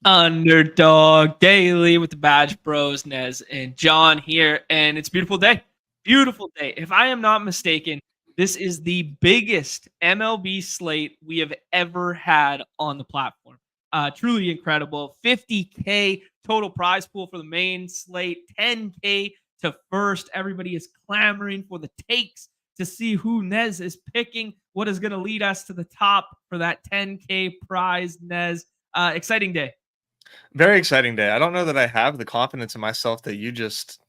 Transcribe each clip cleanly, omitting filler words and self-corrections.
Underdog Daily with the Badge Bros, Nez and John here, and it's a beautiful day. Beautiful day. If I am not mistaken, this is the biggest MLB slate we have ever had on the platform. Truly incredible. 50K total prize pool for the main slate, 10K to first. Everybody is clamoring for the takes to see who Nez is picking, what is going to lead us to the top for that 10K prize, Nez. Exciting day. Very exciting day. I don't know that I have the confidence in myself that you just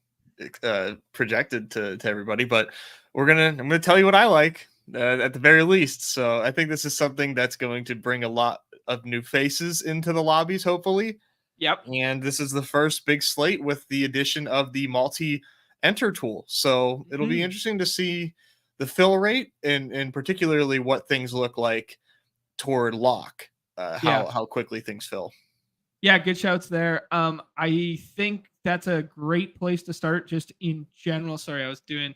projected to everybody, but I'm gonna tell you what I like at the very least. So I think this is something that's going to bring a lot of new faces into the lobbies, hopefully. Yep. And this is the first big slate with the addition of the multi-enter tool. So it'll be interesting to see the fill rate and particularly what things look like toward lock, how quickly things fill. Yeah, good shouts there. I think that's a great place to start just in general. Sorry, I was doing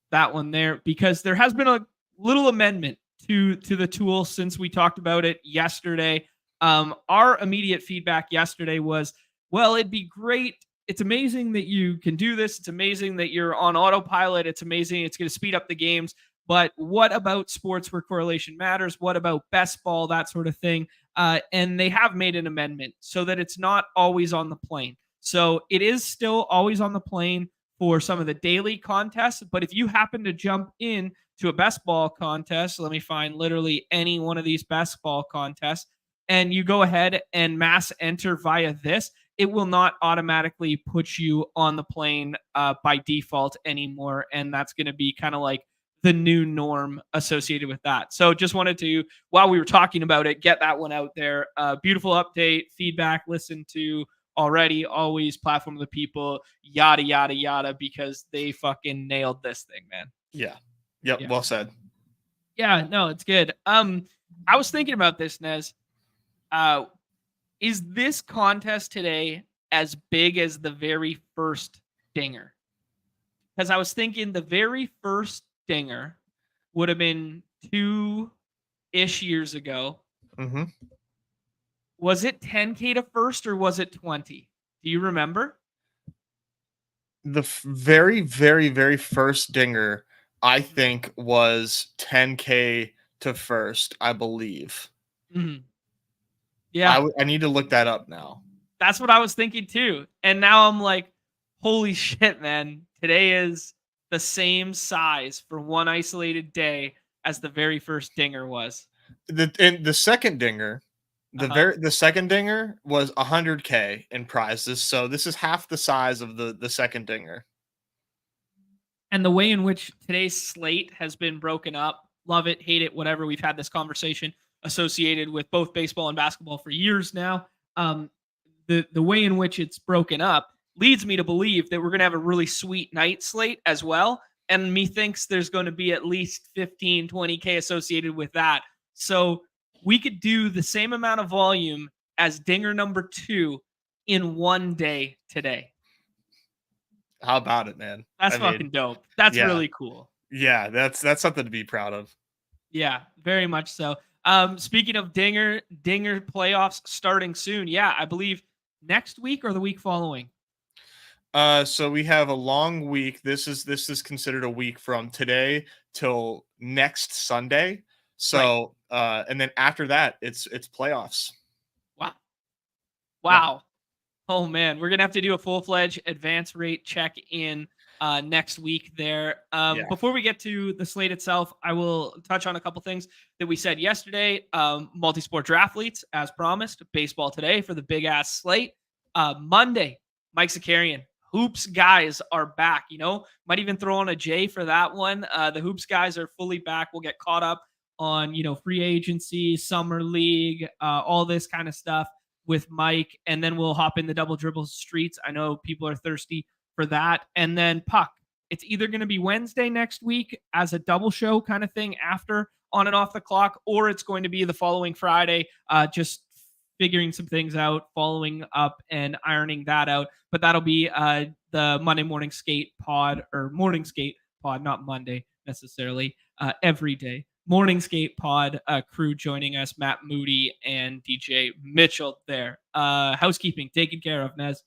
that one there because there has been a little amendment to the tool since we talked about it yesterday. Our immediate feedback yesterday was, well, it'd be great. It's amazing that you can do this. It's amazing that you're on autopilot. It's amazing. It's going to speed up the games. But what about sports where correlation matters? What about best ball, that sort of thing? And they have made an amendment so that it's not always on the plane. So it is still always on the plane for some of the daily contests. But if you happen to jump in to a best ball contest, let me find literally any one of these best ball contests, and you go ahead and mass enter via this, it will not automatically put you on the plane by default anymore. And that's going to be kind of like the new norm associated with that. So just wanted to, while we were talking about it, get that one out there. Beautiful update, feedback, listen to already, always platform of the people, yada, yada, yada, because they fucking nailed this thing, man. Yeah. Yep. Yeah. Well said. Yeah, no, it's good. I was thinking about this, Nez. Is this contest today as big as the very first dinger? Because I was thinking the very first dinger would have been 2-ish years ago. Mm-hmm. Was it 10K to first or was it 20? Do you remember? The very, very, very first dinger, I think, was 10K to first, I believe. Mm-hmm. Yeah. I need to look that up now. That's what I was thinking too. And now I'm like, holy shit, man. Today is the same size for one isolated day as the very first dinger was. The second dinger, the second dinger was 100K in prizes. So this is half the size of the second dinger. And the way in which today's slate has been broken up, love it, hate it, whatever. We've had this conversation associated with both baseball and basketball for years now. The way in which it's broken up leads me to believe that we're going to have a really sweet night slate as well. And methinks there's going to be at least 15, 20K associated with that. So we could do the same amount of volume as dinger number 2 in one day today. How about it, man? That's fucking dope. That's really cool. Yeah, that's something to be proud of. Yeah, very much so. Speaking of dinger playoffs starting soon. Yeah, I believe next week or the week following. So we have a long week. This is considered a week from today till next Sunday. So right. And then after that, it's playoffs. Wow. Yeah. Oh man, we're gonna have to do a full-fledged advance rate check-in next week there. Before we get to the slate itself, I will touch on a couple things that we said yesterday. Multi-sport draft leads, as promised. Baseball today for the big-ass slate. Monday, Mike Zakarian. Hoops guys are back, Might even throw on a J for that one. The Hoops guys are fully back. We'll get caught up on, free agency, summer league, all this kind of stuff with Mike, and then we'll hop in the double dribble streets. I know people are thirsty for that. And then Puck. It's either going to be Wednesday next week as a double show kind of thing after On and Off the Clock, or it's going to be the following Friday, just figuring some things out, following up and ironing that out. But that'll be the Monday morning skate pod, or morning skate pod, not Monday necessarily, every day Morning Skate Pod crew joining us, Matt Moody and DJ Mitchell there. Housekeeping taken care of, Nez.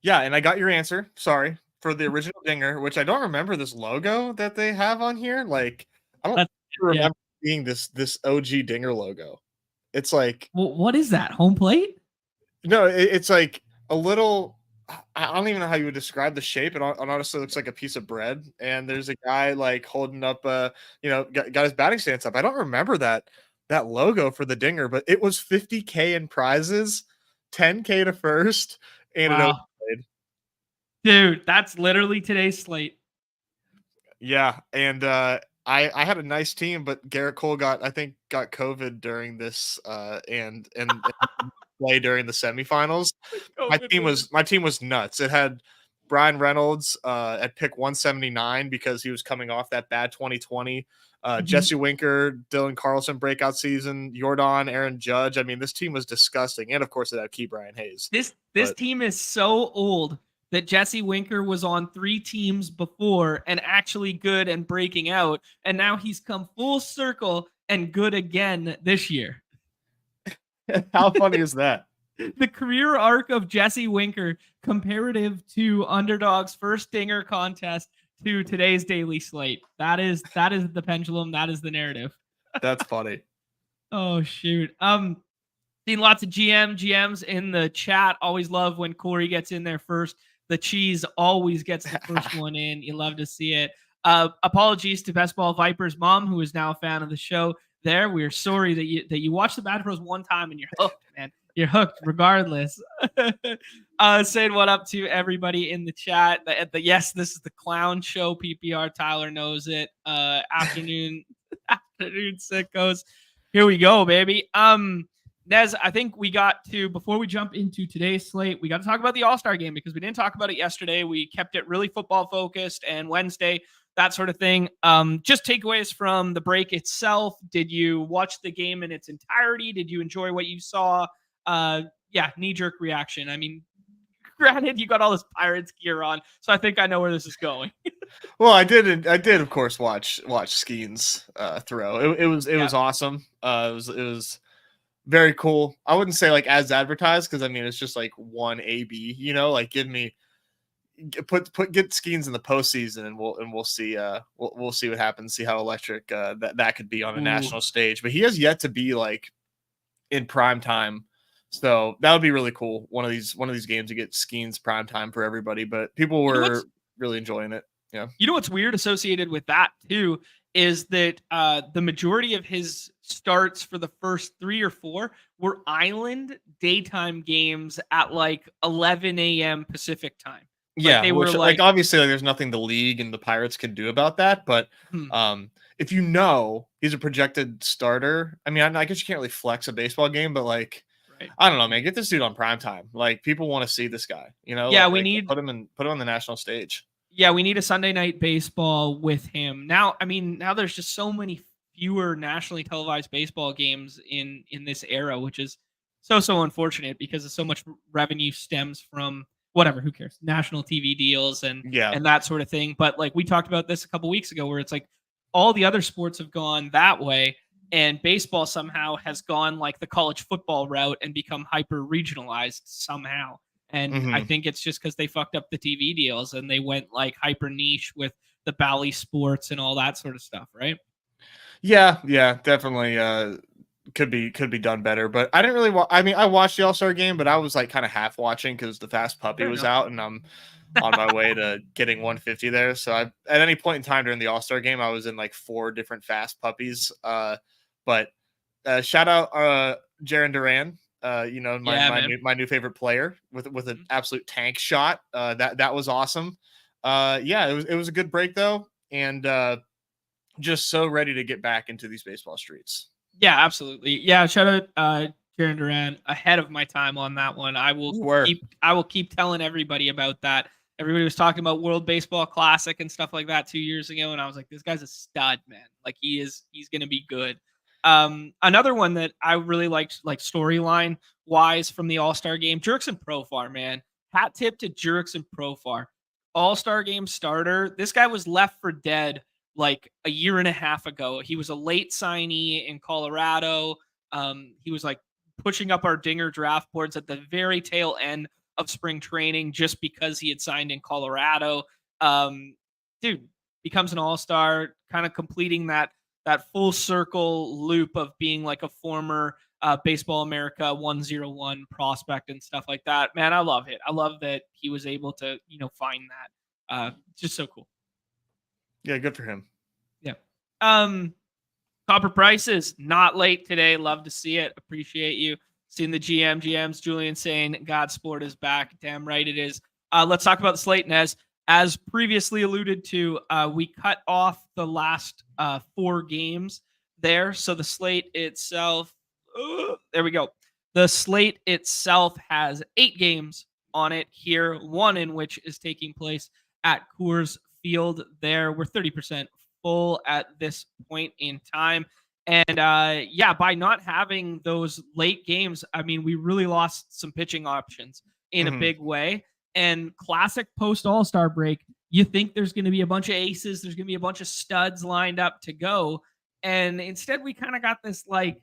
Yeah, and I got your answer. Sorry for the original dinger, which I don't remember this logo that they have on here. Like, I don't That's, yeah. remember seeing this OG dinger logo. It's like, Well, what is that? Home plate? no, it's like a little. I don't even know how you would describe the shape. It honestly looks like a piece of bread. And there's a guy like holding up, got his batting stance up. I don't remember that logo for the dinger, but it was $50K in prizes, $10K to first, and an Wow. overplayed. Dude, that's literally today's slate. Yeah, and I had a nice team, but Garrett Cole got COVID during this and play during the semifinals. My team was nuts. It had Brian Reynolds at pick 179 because he was coming off that bad 2020. Jesse Winker, Dylan Carlson breakout season, Jordan, Aaron Judge. I mean, this team was disgusting, and of course it had Key Brian Hayes. This team is so old that Jesse Winker was on 3 teams before and actually good and breaking out, and now he's come full circle and good again this year. How funny is that? The career arc of Jesse Winker comparative to Underdog's first dinger contest to today's daily slate. That is the pendulum. That is the narrative. That's funny. Oh shoot. Seen lots of GMs in the chat. Always love when Corey gets in there first. The cheese always gets the first one in. You love to see it. Apologies to Best Ball Viper's mom, who is now a fan of the show. There, we're sorry that you watched the Bad Pros one time and you're hooked, man. You're hooked regardless. Saying what up to everybody in the chat. Yes, this is the clown show. PPR Tyler knows it. Afternoon sickos. Here we go, baby. Nez, I think we got to, before we jump into today's slate, we got to talk about the All-Star game because we didn't talk about it yesterday. We kept it really football focused, and Wednesday, that sort of thing. Just takeaways from the break itself. Did you watch the game in its entirety? Did you enjoy what you saw? Knee-jerk reaction. I mean, granted, you got all this Pirates gear on, so I think I know where this is going. Well, I did of course watch Skeen's throw. It was awesome. It was very cool. I wouldn't say like as advertised because I mean it's just like one AB, like get Skeens in the postseason and we'll see we'll see what happens, see how electric that could be on a national stage. But he has yet to be like in prime time. So that would be really cool. One of these games to get Skeens prime time for everybody, but people were really enjoying it. Yeah. You know what's weird associated with that too is that the majority of his starts for the first 3 or 4 were island daytime games at like 11 a.m. Pacific time. Like they were like obviously like, there's nothing the league and the Pirates can do about that. But if he's a projected starter, I mean, I guess you can't really flex a baseball game, but like, right. I don't know, man, get this dude on prime time. Like people want to see this guy, Yeah, we need put him on the national stage. Yeah, we need a Sunday night baseball with him. Now there's just so many fewer nationally televised baseball games in this era, which is so unfortunate because so much revenue stems from whatever, who cares? National TV deals and that sort of thing. But like we talked about this a couple weeks ago where it's like all the other sports have gone that way and baseball somehow has gone like the college football route and become hyper regionalized somehow. And I think it's just because they fucked up the TV deals and they went like hyper niche with the Bally Sports and all that sort of stuff, right? Yeah, definitely. Could be done better, but I didn't really. I watched the All-Star game, but I was like kind of half watching because the Fast Puppy was out, and I'm on my way to getting 150 there. So at any point in time during the All-Star game, I was in like 4 different Fast Puppies. But shout out Jaron Duran. My new favorite player with an absolute tank shot. That was awesome. It was a good break though, and just so ready to get back into these baseball streets. Yeah, absolutely. Yeah, shout out Jaron Duran, ahead of my time on that one. I will keep telling everybody about that. Everybody was talking about World Baseball Classic and stuff like that 2 years ago, and I was like, this guy's a stud, man. Like he's gonna be good. Another one that I really liked, like storyline wise from the All-Star game, Jurickson Profar, man. Hat tip to Jurickson Profar. All-Star game starter. This guy was left for dead like a year and a half ago. He was a late signee in Colorado. He was like pushing up our dinger draft boards at the very tail end of spring training just because he had signed in Colorado. Dude becomes an all-star, kind of completing that full circle loop of being like a former Baseball America 101 prospect and stuff like that. Man, I love it. I love that he was able to, find that. Just so cool. Yeah, good for him. Yeah. Copper prices not late today. Love to see it. Appreciate you. Seeing the GMs, Julian saying God Sport is back. Damn right it is. Let's talk about the slate, Nez. As previously alluded to, we cut off the last 4 games there. So the slate itself, there we go. The slate itself has 8 games on it here, one in which is taking place at Coors Field there. We're 30% full at this point in time. And by not having those late games, I mean, we really lost some pitching options in a big way. And classic post All-Star break, you think there's going to be a bunch of aces, there's going to be a bunch of studs lined up to go. And instead, we kind of got this like,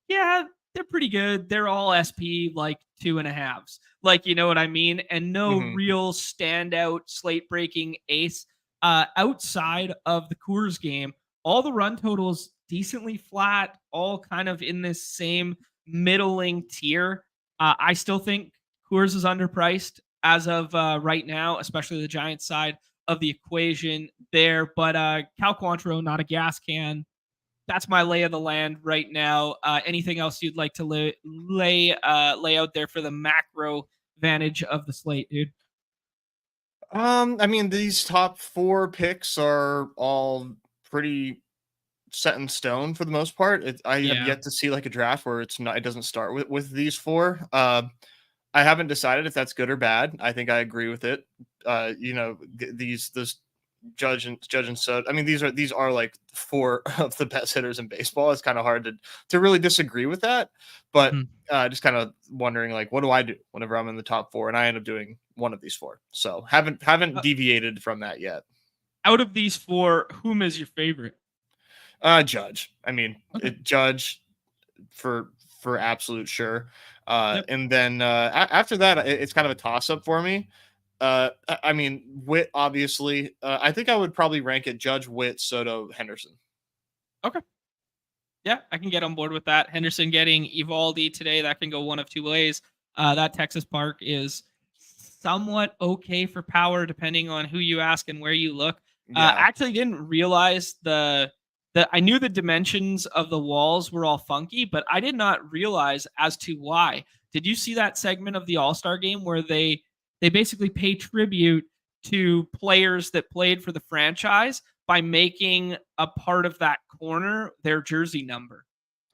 yeah, they're pretty good. They're all SP like 2.5s. Like, you know what I mean? And no real standout slate breaking ace. Outside of the Coors game, all the run totals decently flat, all kind of in this same middling tier. I still think Coors is underpriced as of right now, especially the Giants side of the equation there. But Cal Quantrill, not a gas can. That's my lay of the land right now. Anything else you'd like to lay out there for the macro vantage of the slate, dude? I mean, these top 4 picks are all pretty set in stone for the most part. I have yet to see like a draft where it doesn't start with these 4. I haven't decided if that's good or bad. I think I agree with it. This Judge and Sud. I mean, these are like 4 of the best hitters in baseball. It's kind of hard to really disagree with that. But just kind of wondering like, what do I do whenever I'm in the top 4? And I end up doing one of these 4. So haven't deviated from that yet. Out of these 4, whom is your favorite? Judge. I mean, Judge for absolute sure. And then after that, it's kind of a toss up for me. I mean, Witt, obviously. I think I would probably rank it Judge, Witt, Soto, Henderson. Okay. Yeah, I can get on board with that. Henderson getting Evaldi today, that can go one of 2 ways. That Texas Park is somewhat okay for power, depending on who you ask and where you look. I actually didn't realize I knew the dimensions of the walls were all funky, but I did not realize as to why. Did you see that segment of the All-Star game where they basically pay tribute to players that played for the franchise by making a part of that corner their jersey number?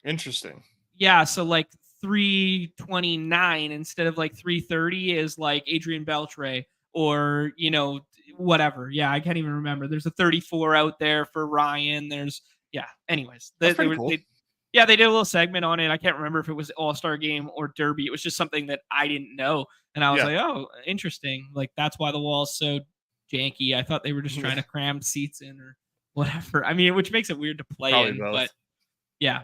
Interesting. Yeah, so like 329 instead of like 330 is like Adrian Beltre or, whatever. Yeah, I can't even remember. There's a 34 out there for Ryan. Anyways. They did a little segment on it. I can't remember if it was All-Star game or Derby. It was just something that I didn't know. And I was like, oh, interesting. Like, that's why the wall's so janky. I thought they were just trying to cram seats in or whatever. I mean, which makes it weird to play probably in, both. But yeah.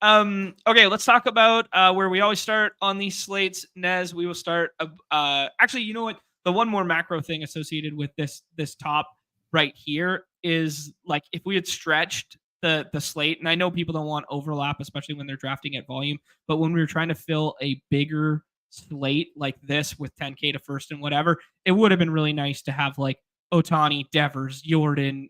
Okay, let's talk about where we always start on these slates. Nez, we will start. Actually, you know what? The one more macro thing associated with this top right here is like if we had stretched the slate, and I know people don't want overlap, especially when they're drafting at volume, but when we were trying to fill a bigger slate like this with 10K to first and whatever, it would have been really nice to have like Ohtani, Devers, Jordan,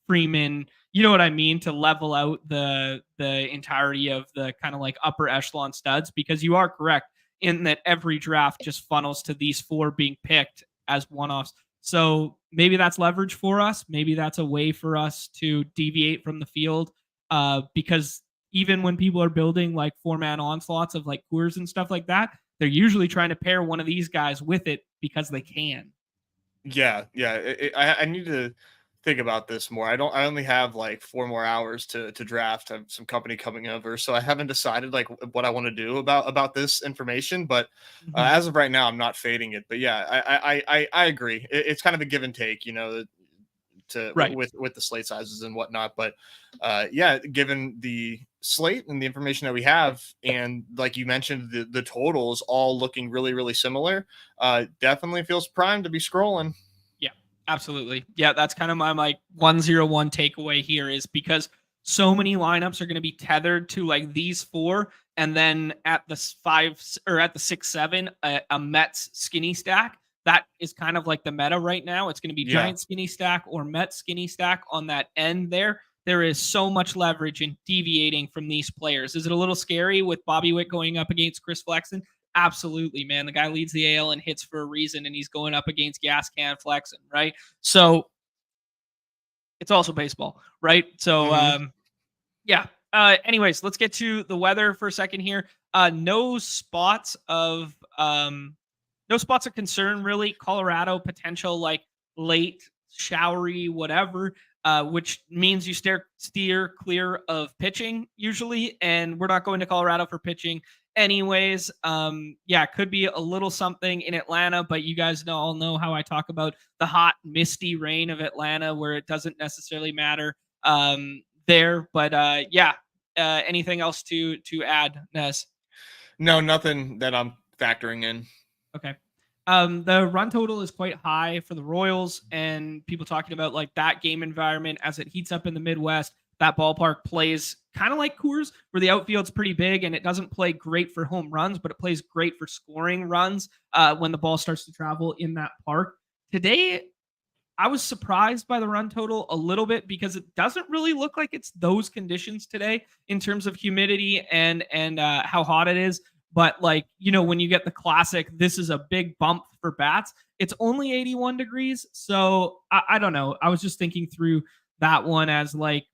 Freeman, you know what I mean, to level out the entirety of the kind of like upper echelon studs, because you are correct in that every draft just funnels to these 4 being picked as one-offs. So maybe that's leverage for us. Maybe that's a way for us to deviate from the field, because even when people are building like 4-man onslaughts of like Coors and stuff like that, they're usually trying to pair one of these guys with it because they can. Yeah. I need to think about this more. I only have like 4 more hours to draft. I have some company coming over, so I haven't decided like what I want to do about this information. But as of right now, I'm not fading it. But yeah, I agree. It's kind of a give and take. Right. with the slate sizes and whatnot. But yeah, given the slate and the information that we have, and like you mentioned, the totals all looking really, really similar, definitely feels primed to be scrolling. Yeah, absolutely. Yeah, that's kind of my like 101 takeaway here is because so many lineups are going to be tethered to like these four, and then at the at the 6-7, a Mets skinny stack. That is kind of like the meta right now. It's going to be Yeah. Giant skinny stack or Mets skinny stack on that end there. There is so much leverage in deviating from these players. Is it a little scary with Bobby Witt going up against Chris Flexen? Absolutely, man. The guy leads the AL in hits for a reason, and he's going up against Gas Can Flexen, right? So it's also baseball, right? So yeah. Anyways, let's get to the weather for a second here. No spots of concern really. Colorado potential like late showery whatever, which means you steer clear of pitching usually, and we're not going to Colorado for pitching anyways. Yeah, could be a little something in Atlanta, but you guys all know how I talk about the hot misty rain of Atlanta where it doesn't necessarily matter there. But yeah, anything else to add, Nez? No, nothing that I'm factoring in. Okay. The run total is quite high for the Royals, and people talking about like that game environment as it heats up in the Midwest. That ballpark plays kind of like Coors, where the outfield's pretty big and it doesn't play great for home runs, but it plays great for scoring runs when the ball starts to travel in that park. Today, I was surprised by the run total a little bit because it doesn't really look like it's those conditions today in terms of humidity and how hot it is. But like, when you get the classic, this is a big bump for bats. It's only 81 degrees. So I don't know. I was just thinking through that one as like,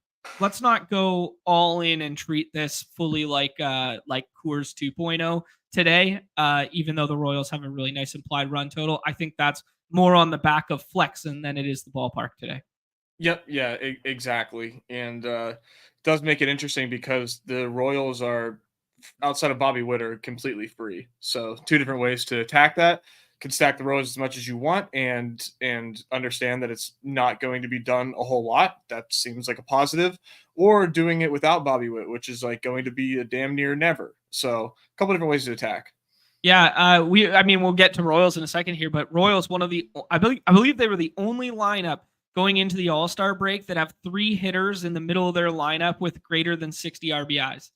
let's not go all in and treat this fully like Coors 2.0 today. Even though the Royals have a really nice implied run total, I think that's more on the back of flexing than it is the ballpark today. Yep. Yeah. Exactly. And does make it interesting because the Royals are outside of Bobby Witt completely free. So two different ways to attack that. Can stack the Royals as much as you want and understand that it's not going to be done a whole lot. That seems like a positive. Or doing it without Bobby Witt, which is like going to be a damn near never. So a couple different ways to attack. Yeah, we'll get to Royals in a second here, but Royals, I believe they were the only lineup going into the All-Star break that have 3 hitters in the middle of their lineup with greater than 60 RBIs.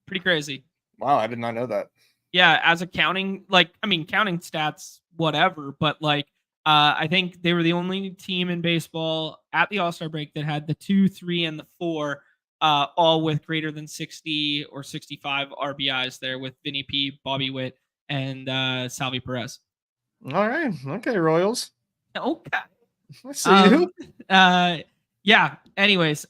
Pretty crazy. Wow, I did not know that. Yeah, as a counting stats, whatever, but like, I think they were the only team in baseball at the All-Star break that had the 2, 3, and the 4, all with greater than 60 or 65 RBIs there with Vinny P, Bobby Witt, and Salvi Perez. All right. Okay, Royals. Okay. I see you. Yeah. Anyways,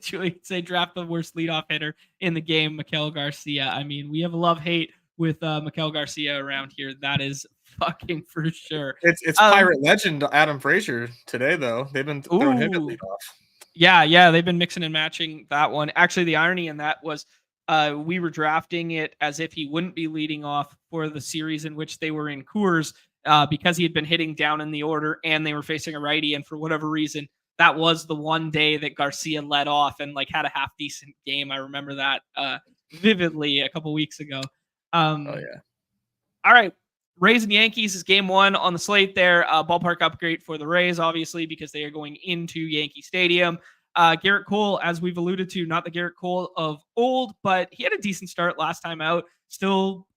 Julie say draft the worst leadoff hitter in the game, Miguel Garcia. I mean, we have a love-hate with Miguel Garcia around here. That is fucking for sure. It's Pirate legend Adam Frazier today, though. They've been throwing him at leadoff. Yeah, they've been mixing and matching that one. Actually, the irony in that was we were drafting it as if he wouldn't be leading off for the series in which they were in Coors because he had been hitting down in the order and they were facing a righty. And for whatever reason, that was the one day that Garcia led off and like had a half decent game. I remember that vividly a couple weeks ago. Oh yeah. All right. Rays and Yankees is game 1 on the slate there. Ballpark upgrade for the Rays, obviously, because they are going into Yankee Stadium. Garrett Cole, as we've alluded to, not the Garrett Cole of old, but he had a decent start last time out. Still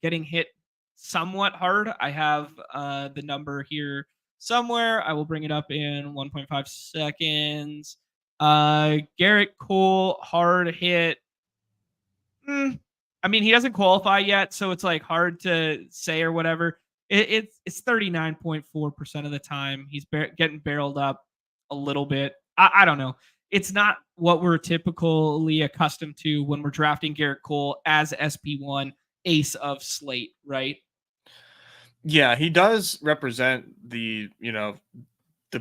getting hit somewhat hard. I have the number here somewhere. I will bring it up in 1.5 seconds. Garrett Cole, hard hit. I mean, he doesn't qualify yet, so it's like hard to say or whatever. It's 39.4% of the time he's getting barreled up a little bit. I don't know. It's not what we're typically accustomed to when we're drafting Garrett Cole as SP1 ace of slate, right? Yeah, he does represent the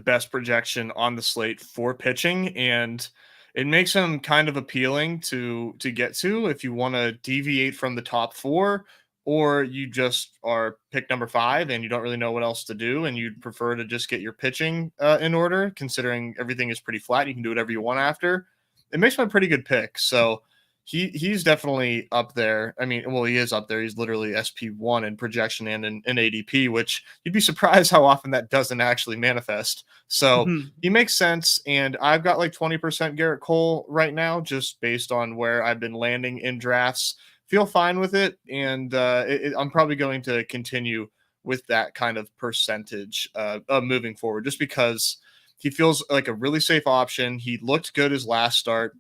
best projection on the slate for pitching, and it makes him kind of appealing to get to if you want to deviate from the top 4 or you just are pick number 5 and you don't really know what else to do, and you'd prefer to just get your pitching in order, considering everything is pretty flat. You can do whatever you want after. It makes him a pretty good pick. So he's definitely up there. I mean, well, he is up there. He's literally SP1 in projection and in ADP, which you'd be surprised how often that doesn't actually manifest. So he makes sense. And I've got like 20% Garrett Cole right now, just based on where I've been landing in drafts. Feel fine with it. And I'm probably going to continue with that kind of percentage moving forward, just because he feels like a really safe option. He looked good his last start.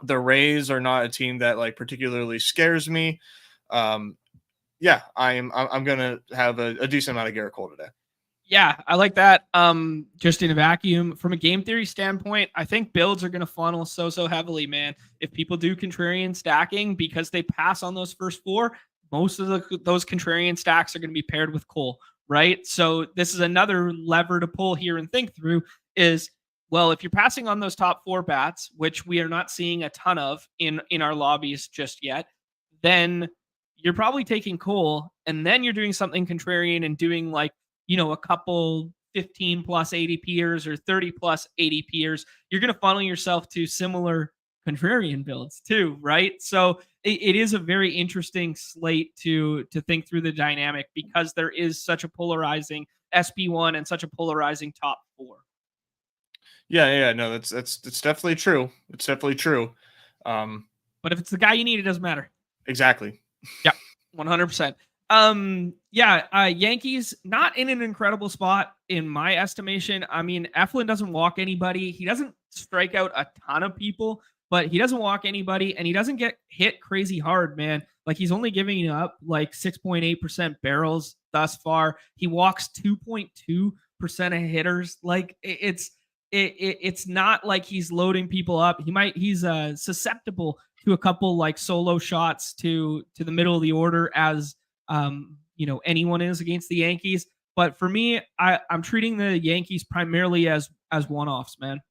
The Rays are not a team that like particularly scares me. Yeah, I'm gonna have a decent amount of Garrett Cole today. Yeah, I like that. Just in a vacuum, from a game theory standpoint, I think builds are going to funnel so heavily, man. If people do contrarian stacking because they pass on those first 4, most of those contrarian stacks are going to be paired with Cole, right? So this is another lever to pull here and think through is, well, if you're passing on those top 4 bats, which we are not seeing a ton of in our lobbies just yet, then you're probably taking Cole, and then you're doing something contrarian and doing like, a couple 15 plus ADPers or 30 plus ADPers. You're going to funnel yourself to similar contrarian builds too, right? So it is a very interesting slate to think through the dynamic, because there is such a polarizing SP1 and such a polarizing top 4. Yeah, no, that's definitely true. It's definitely true. But if it's the guy you need, it doesn't matter. Exactly. Yeah, 100%. Yankees not in an incredible spot in my estimation. I mean, Eflin doesn't walk anybody. He doesn't strike out a ton of people, but he doesn't walk anybody, and he doesn't get hit crazy hard, man. Like, he's only giving up like 6.8% barrels thus far. He walks 2.2% of hitters. Like, it's not like he's loading people up. He's susceptible to a couple like solo shots to the middle of the order, as anyone is against the Yankees. But for me, I'm treating the Yankees primarily as one-offs, man.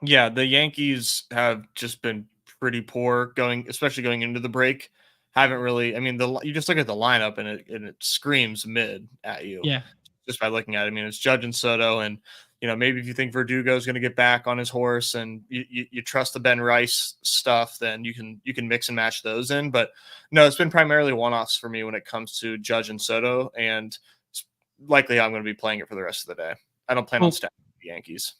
Yeah, the Yankees have just been pretty poor especially going into the break. Haven't really. I mean, you just look at the lineup and it screams mid at you. Yeah, just by looking at it. I mean, it's Judge and Soto, and maybe if you think Verdugo is going to get back on his horse and you trust the Ben Rice stuff, then you can mix and match those in. But no, it's been primarily one-offs for me when it comes to Judge and Soto, and it's likely I'm going to be playing it for the rest of the day. I don't plan on stacking the Yankees.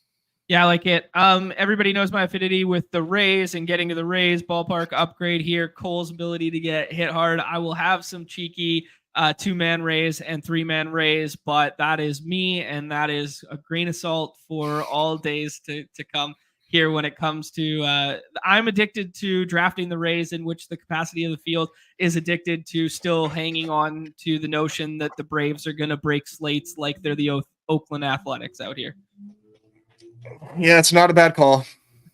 Yeah, I like it. Everybody knows my affinity with the Rays and getting to the Rays ballpark upgrade here. Cole's ability to get hit hard. I will have some cheeky 2-man Rays and 3-man Rays, but that is me, and that is a grain of salt for all days to come here when it comes to I'm addicted to drafting the Rays, in which the capacity of the field is addicted to still hanging on to the notion that the Braves are going to break slates like they're the Oakland Athletics out here. Yeah, it's not a bad call.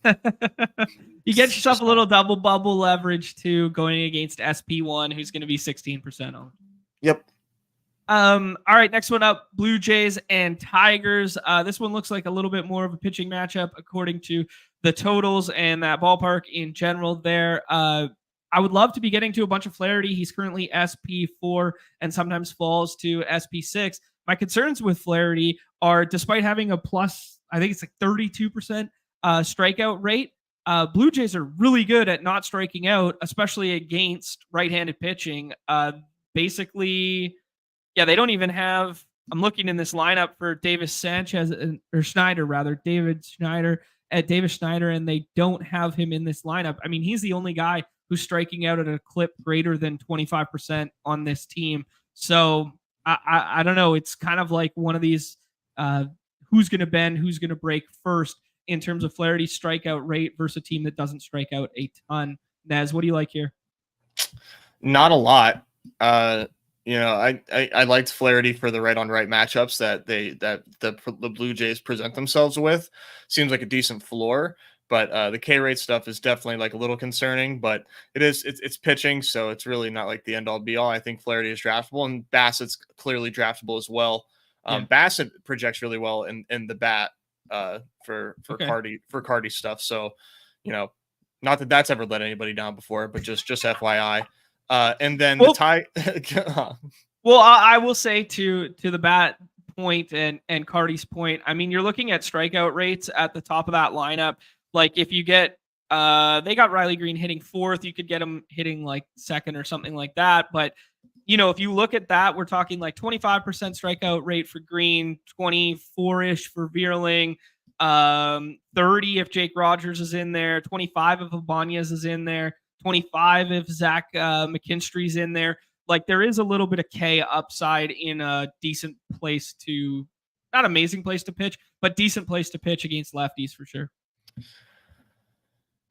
You get yourself a little double bubble leverage too, going against SP1, who's going to be 16% owned. Yep. All right, next one up, Blue Jays and Tigers. This one looks like a little bit more of a pitching matchup according to the totals and that ballpark in general there. I would love to be getting to a bunch of Flaherty. He's currently SP4 and sometimes falls to SP6. My concerns with Flaherty are, despite having a plus, I think it's like 32% strikeout rate, Blue Jays are really good at not striking out, especially against right-handed pitching. Basically, yeah, they don't even have. I'm looking in this lineup for Davis Sanchez or Schneider, rather, Davis Schneider, and they don't have him in this lineup. I mean, he's the only guy who's striking out at a clip greater than 25% on this team. So I don't know. It's kind of like one of these who's going to bend, who's going to break first in terms of Flaherty's strikeout rate versus a team that doesn't strike out a ton. Nez, what do you like here? Not a lot. I liked Flaherty for the right-on-right matchups that the Blue Jays present themselves with. Seems like a decent floor, but the K rate stuff is definitely like a little concerning. But it's pitching, so it's really not like the end all be all. I think Flaherty is draftable, and Bassett's clearly draftable as well. Bassett projects really well in the bat for Cardi stuff. So, not that that's ever let anybody down before, but just FYI. And then Well, well, I will say to the bat point and Cardi's point, I mean, you're looking at strikeout rates at the top of that lineup. Like if you get they got Riley Green hitting fourth, you could get him hitting like second or something like that. But if you look at that, we're talking like 25% strikeout rate for Green, 24-ish for Vierling, 30 if Jake Rogers is in there, 25 if Ibanez is in there, 25 if Zach McKinstry's in there. Like there is a little bit of K upside in a decent place to, not amazing place to pitch, but decent place to pitch against lefties for sure.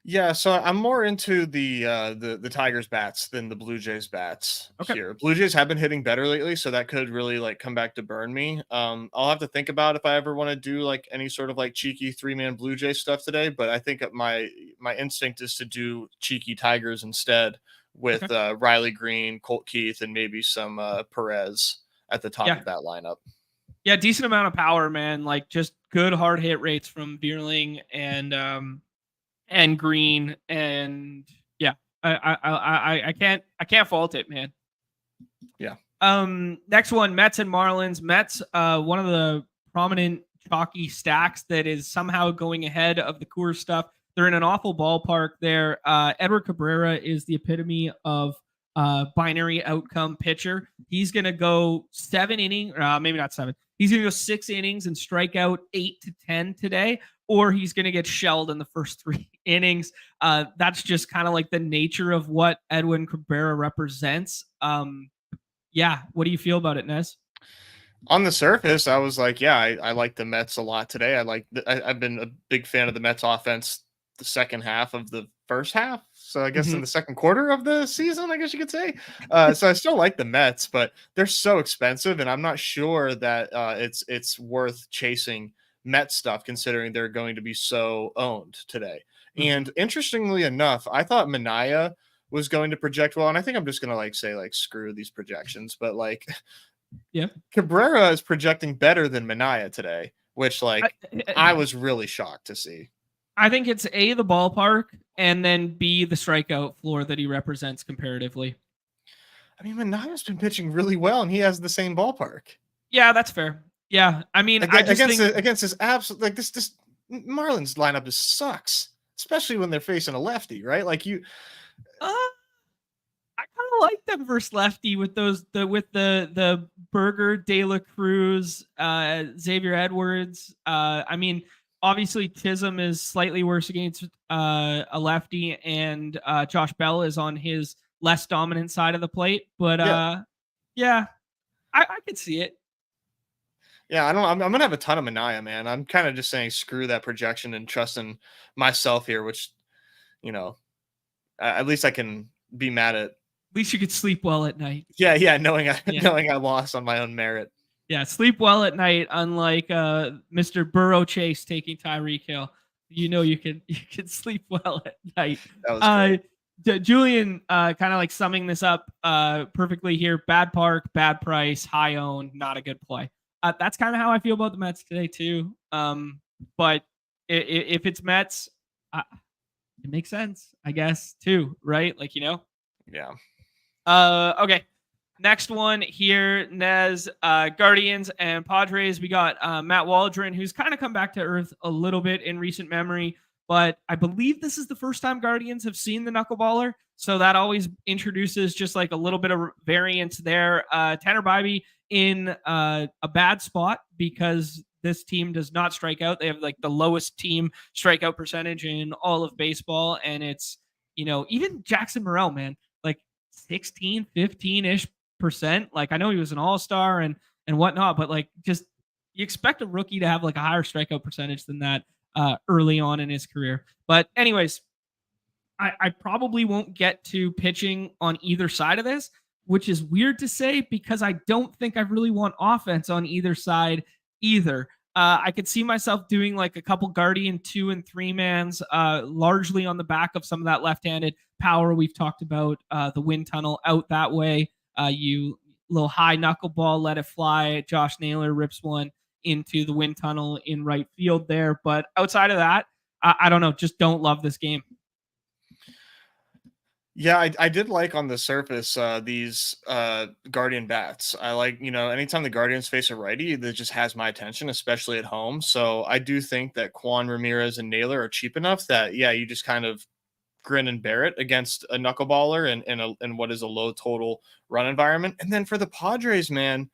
Yeah, so I'm more into the Tigers bats than the Blue Jays bats here. Blue Jays have been hitting better lately, so that could really like come back to burn me. I'll have to think about if I ever want to do like any sort of like cheeky 3-man Blue Jay stuff today, but I think my instinct is to do cheeky Tigers instead with Riley Green, Colt Keith, and maybe some Perez at the top of that lineup. Yeah, decent amount of power, man. Like just good hard hit rates from Vierling and Green, and yeah, I can't fault it, man. Yeah. Next one, Mets and Marlins. Mets, one of the prominent chalky stacks that is somehow going ahead of the Coors stuff. They're in an awful ballpark there. Edward Cabrera is the epitome of binary outcome pitcher. He's gonna go 7 innings, maybe not 7. He's gonna go 6 innings and strike out 8 to 10 today, or he's going to get shelled in the first 3 innings. That's just kind of like the nature of what Edwin Cabrera represents. Yeah, what do you feel about it, Nez? On the surface, I was like, yeah, I like the Mets a lot today. I've been a big fan of the Mets offense the second half of the first half. So I guess in the second quarter of the season, I guess you could say. So I still like the Mets, but they're so expensive, and I'm not sure that it's worth chasing Met stuff considering they're going to be so owned today. And interestingly enough, I thought Minaya was going to project well, and I think I'm just going to like say like screw these projections, but like Cabrera is projecting better than Minaya today, which like I was really shocked to see. I think it's A, the ballpark, and then B, the strikeout floor that he represents comparatively. I mean, Manaya's been pitching really well, and he has the same ballpark. Yeah, that's fair. Yeah, I mean, against his absolute like this Marlins lineup just sucks, especially when they're facing a lefty, right? Like you, I kind of like them versus lefty with the Berger, De La Cruz, Xavier Edwards. I mean, obviously Tism is slightly worse against a lefty, and Josh Bell is on his less dominant side of the plate. But I could see it. Yeah, I'm gonna have a ton of Minaya, man. I'm kind of just saying screw that projection and trusting myself here, which, at least I can be mad at. At least you could sleep well at night. Yeah, knowing I lost on my own merit. Yeah, sleep well at night, unlike Mr. Burrow Chase taking Tyreek Hill. You can sleep well at night. That was great. Julian, kind of like summing this up perfectly here. Bad park, bad price, high owned, not a good play. That's kind of how I feel about the Mets today too. But if it's Mets, it makes sense, I guess, too, right? Like, Yeah. Okay. Next one here, Nez, Guardians and Padres. We got Matt Waldron, who's kind of come back to earth a little bit in recent memory, but I believe this is the first time Guardians have seen the knuckleballer. So that always introduces just like a little bit of variance there. Tanner Bybee in a bad spot because this team does not strike out. They have like the lowest team strikeout percentage in all of baseball. And it's, even Jackson Morrell, man, like 16, 15-ish %. Like I know he was an all-star and whatnot, but like just you expect a rookie to have like a higher strikeout percentage than that early on in his career. But anyways, I probably won't get to pitching on either side of this, which is weird to say because I don't think I really want offense on either side either. I could see myself doing like a couple Guardian 2 and 3 mans, largely on the back of some of that left-handed power we've talked about, the wind tunnel out that way. You little high knuckleball, let it fly. Josh Naylor rips one into the wind tunnel in right field there. But outside of that, I don't know. Just don't love this game. Yeah, I did like on the surface these Guardian bats. I like, anytime the Guardians face a righty, that just has my attention, especially at home. So I do think that Juan Ramirez and Naylor are cheap enough that, yeah, you just kind of grin and bear it against a knuckleballer in what is a low total run environment. And then for the Padres, man,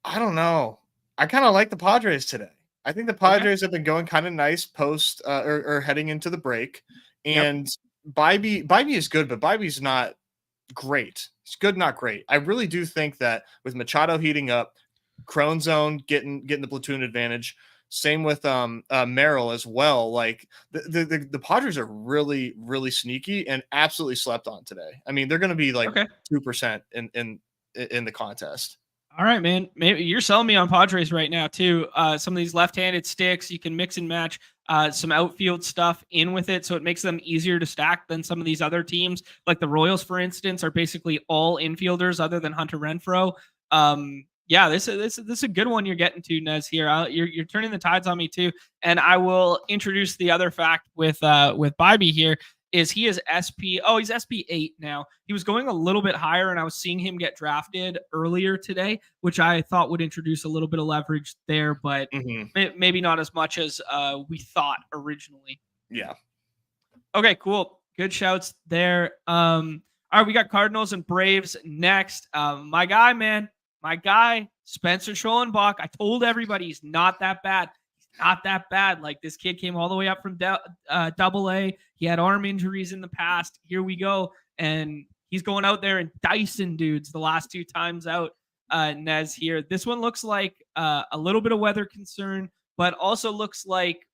I don't know. I kind of like the Padres today. I think the Okay. Padres have been going kind of nice post or heading into the break. Yep. And Bybee is good, but Bybee's not great. It's good, not great. I really do think that with Machado heating up, Crone Zone getting the platoon advantage. Same with Merrill as well. Like the Padres are really really sneaky and absolutely slept on today. I mean, they're going to be like Okay. 2% in the contest. All right, man. Maybe you're selling me on Padres right now too. Some of these left-handed sticks, you can mix and match some outfield stuff in with it, so it makes them easier to stack than some of these other teams. Like the Royals, for instance, are basically all infielders other than Hunter Renfroe. Yeah, this is a good one you're getting to, Nez. Here, you're turning the tides on me too, and I will introduce the other fact with Bybee here. Is he is SP? Oh, he's SP 8 now. He was going a little bit higher, and I was seeing him get drafted earlier today, which I thought would introduce a little bit of leverage there, but Hmm. maybe not as much as we thought originally. Yeah. Okay, cool. Good shouts there. All right, we got Cardinals and Braves next. My guy, man, my guy, Spencer Schoenbach. I told everybody he's not that bad. He's not that bad. Like this kid came all the way up from Double A. He had arm injuries in the past. Here we go, and he's going out there and dicing dudes the last 2 times out. Nez here. This one looks like a little bit of weather concern, but also looks like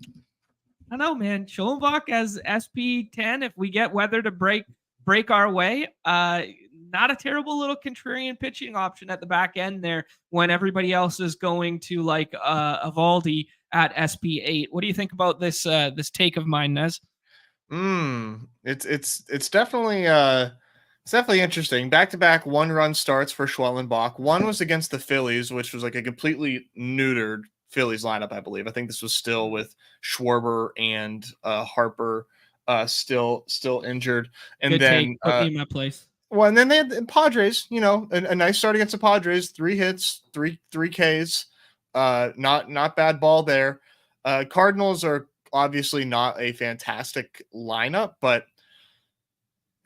I don't know, man. Schoenbach as SP10. If we get weather to break our way, not a terrible little contrarian pitching option at the back end there when everybody else is going to like Evaldi at SP8. What do you think about this take of mine, Nez? It's definitely it's definitely interesting. Back to back 1-run starts for Schwellenbach. One was against the Phillies, which was like a completely neutered Phillies lineup, I believe. I think this was still with Schwarber and Harper still injured. And Good then take. Put me in my place. well, and then they had the Padres, a nice start against the Padres, 3 hits, three Ks. Not bad ball there. Cardinals are obviously not a fantastic lineup, but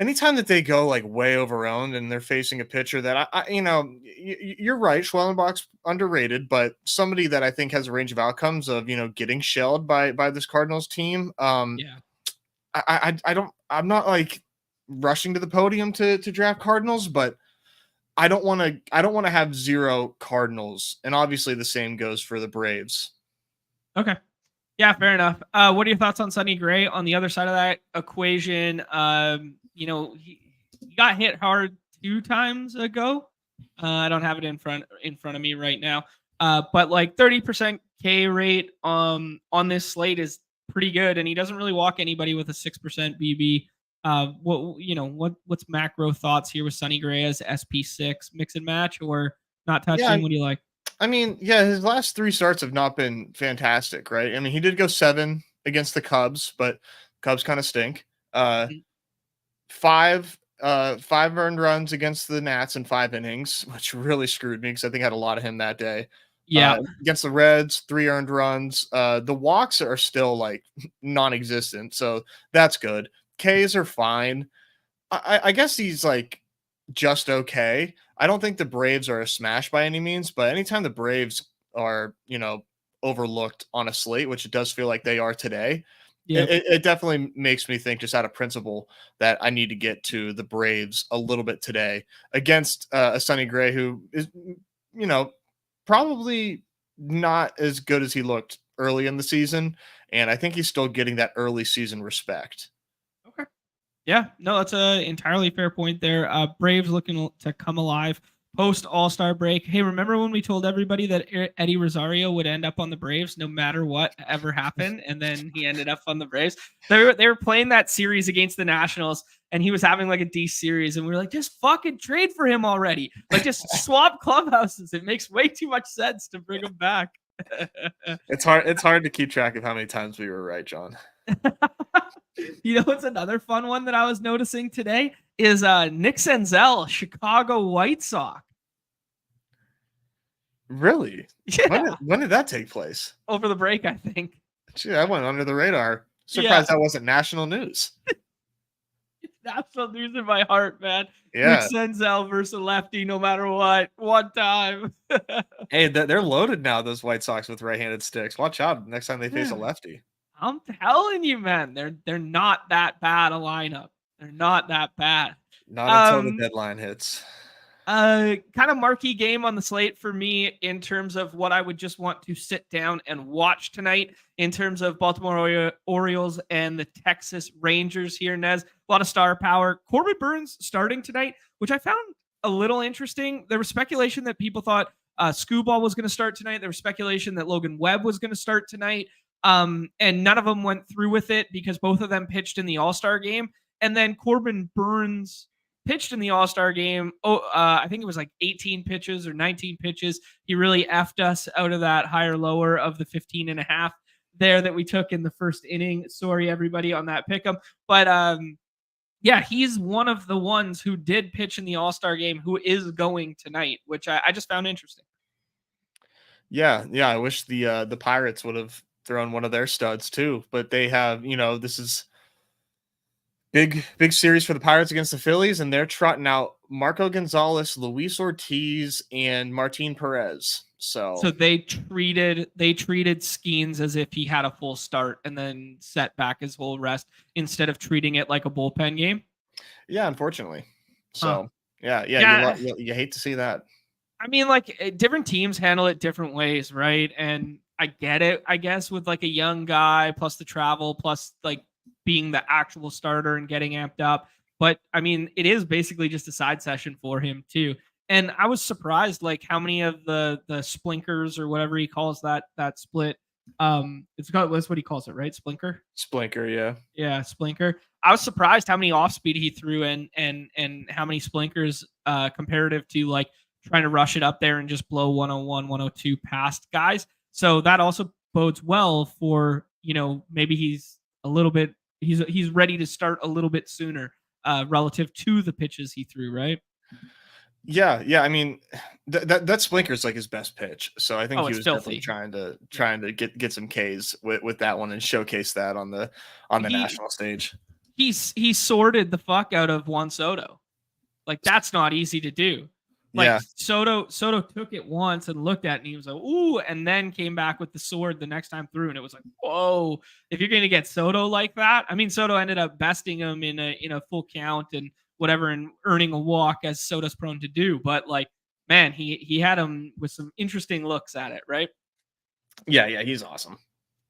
anytime that they go like way overowned and they're facing a pitcher that you're right, Schwellenbach's underrated, but somebody that I think has a range of outcomes of getting shelled by this Cardinals team. Yeah. I'm not like rushing to the podium to draft Cardinals, but I don't want to have 0 Cardinals, and obviously the same goes for the Braves. Okay. Yeah, fair enough. What are your thoughts on Sonny Gray on the other side of that equation? He got hit hard 2 times ago. I don't have it in front of me right now. But like 30% K rate on this slate is pretty good, and he doesn't really walk anybody with a 6% BB. What's macro thoughts here with Sonny Gray as SP6 mix and match or not touching? Yeah, what do you like? I mean, yeah, his last 3 starts have not been fantastic, right? I mean, he did go 7 against the Cubs, but Cubs kind of stink. Mhm. 5 earned runs against the Nats in 5 innings, which really screwed me because I think I had a lot of him that day. Yeah. Against the Reds, 3 earned runs. The walks are still like non-existent, so that's good. Ks are fine. I guess he's like just okay. I don't think the Braves are a smash by any means, but anytime the Braves are, overlooked on a slate, which it does feel like they are today, Yep. it definitely makes me think, just out of principle, that I need to get to the Braves a little bit today against a Sonny Gray who is, probably not as good as he looked early in the season. And I think he's still getting that early season respect. Okay. Yeah, no, that's a entirely fair point there. Braves looking to come alive post All-Star break. Hey, remember when we told everybody that Eddie Rosario would end up on the Braves no matter what ever happened, and then he ended up on the Braves? They were playing that series against the Nationals, and he was having like a D series, and we were like, just fucking trade for him already. Like, just swap clubhouses. It makes way too much sense to bring him back. It's hard to keep track of how many times we were right, John. You know what's another fun one that I was noticing today is Nick Senzel, Chicago White Sox. Really? Yeah, When did that take place? over the break, I think. Gee, I went under the radar. Yeah, Surprised that wasn't national news. it's national news in my heart, man. Nick Yeah. Senzel versus a lefty, no matter what. One time. Hey, they're loaded now, those White Sox with right-handed sticks. Watch out next time they face a Yeah. lefty. I'm telling you, man, they're not that bad a lineup. They're not that bad. Not until the Um, deadline hits. kind of marquee game on the slate for me in terms of what I would just want to sit down and watch tonight in terms of Baltimore Orioles and the Texas Rangers here, Nez. A lot of star power. Corbin Burns starting tonight, which I found a little interesting. There was speculation that people thought Scooball was going to start tonight. There was speculation that Logan Webb was going to start tonight. And none of them went through with it because both of them pitched in the All-Star game. And then Corbin Burns pitched in the All-Star game. I think it was like 18 pitches or 19 pitches. He really effed us out of that higher lower of the 15 and a half there that we took in the first inning. Sorry, everybody, on that pick 'em. But yeah, he's one of the ones who did pitch in the All-Star game who is going tonight, which I just found interesting. Yeah, I wish the Pirates would have thrown one of their studs too, but they have, this is big series for the Pirates against the Phillies, and they're trotting out Marco Gonzalez, Luis Ortiz, and Martin Perez. So they treated Skeens as if he had a full start and then set back his whole rest instead of treating it like a bullpen game. Yeah, unfortunately. So Huh. you hate to see that. I mean, like, different teams handle it different ways, right? And I get it, I guess, with like a young guy plus the travel plus like being the actual starter and getting amped up. But I mean, it is basically just a side session for him too. And I was surprised, like, how many of the splinkers or whatever he calls that split. That's what he calls it, right? Splinker, yeah. Yeah, splinker. I was surprised how many off speed he threw in and how many splinkers comparative to like trying to rush it up there and just blow 101, 102 past guys. So that also bodes well for, maybe he's a little bit he's ready to start a little bit sooner relative to the pitches he threw, right? Yeah. I mean, that Splinker is like his best pitch. So I think he was filthy. definitely trying to get some Ks with that one and showcase that on the national stage. He sorted the fuck out of Juan Soto. Like, that's not easy to do. Like, Yeah. Soto took it once and looked at it and he was like, ooh, and then came back with the sword the next time through. And it was like, whoa, if you're going to get Soto like that. I mean, Soto ended up besting him in a full count and whatever and earning a walk, as Soto's prone to do. But like, man, he had him with some interesting looks at it, right? Yeah, he's awesome.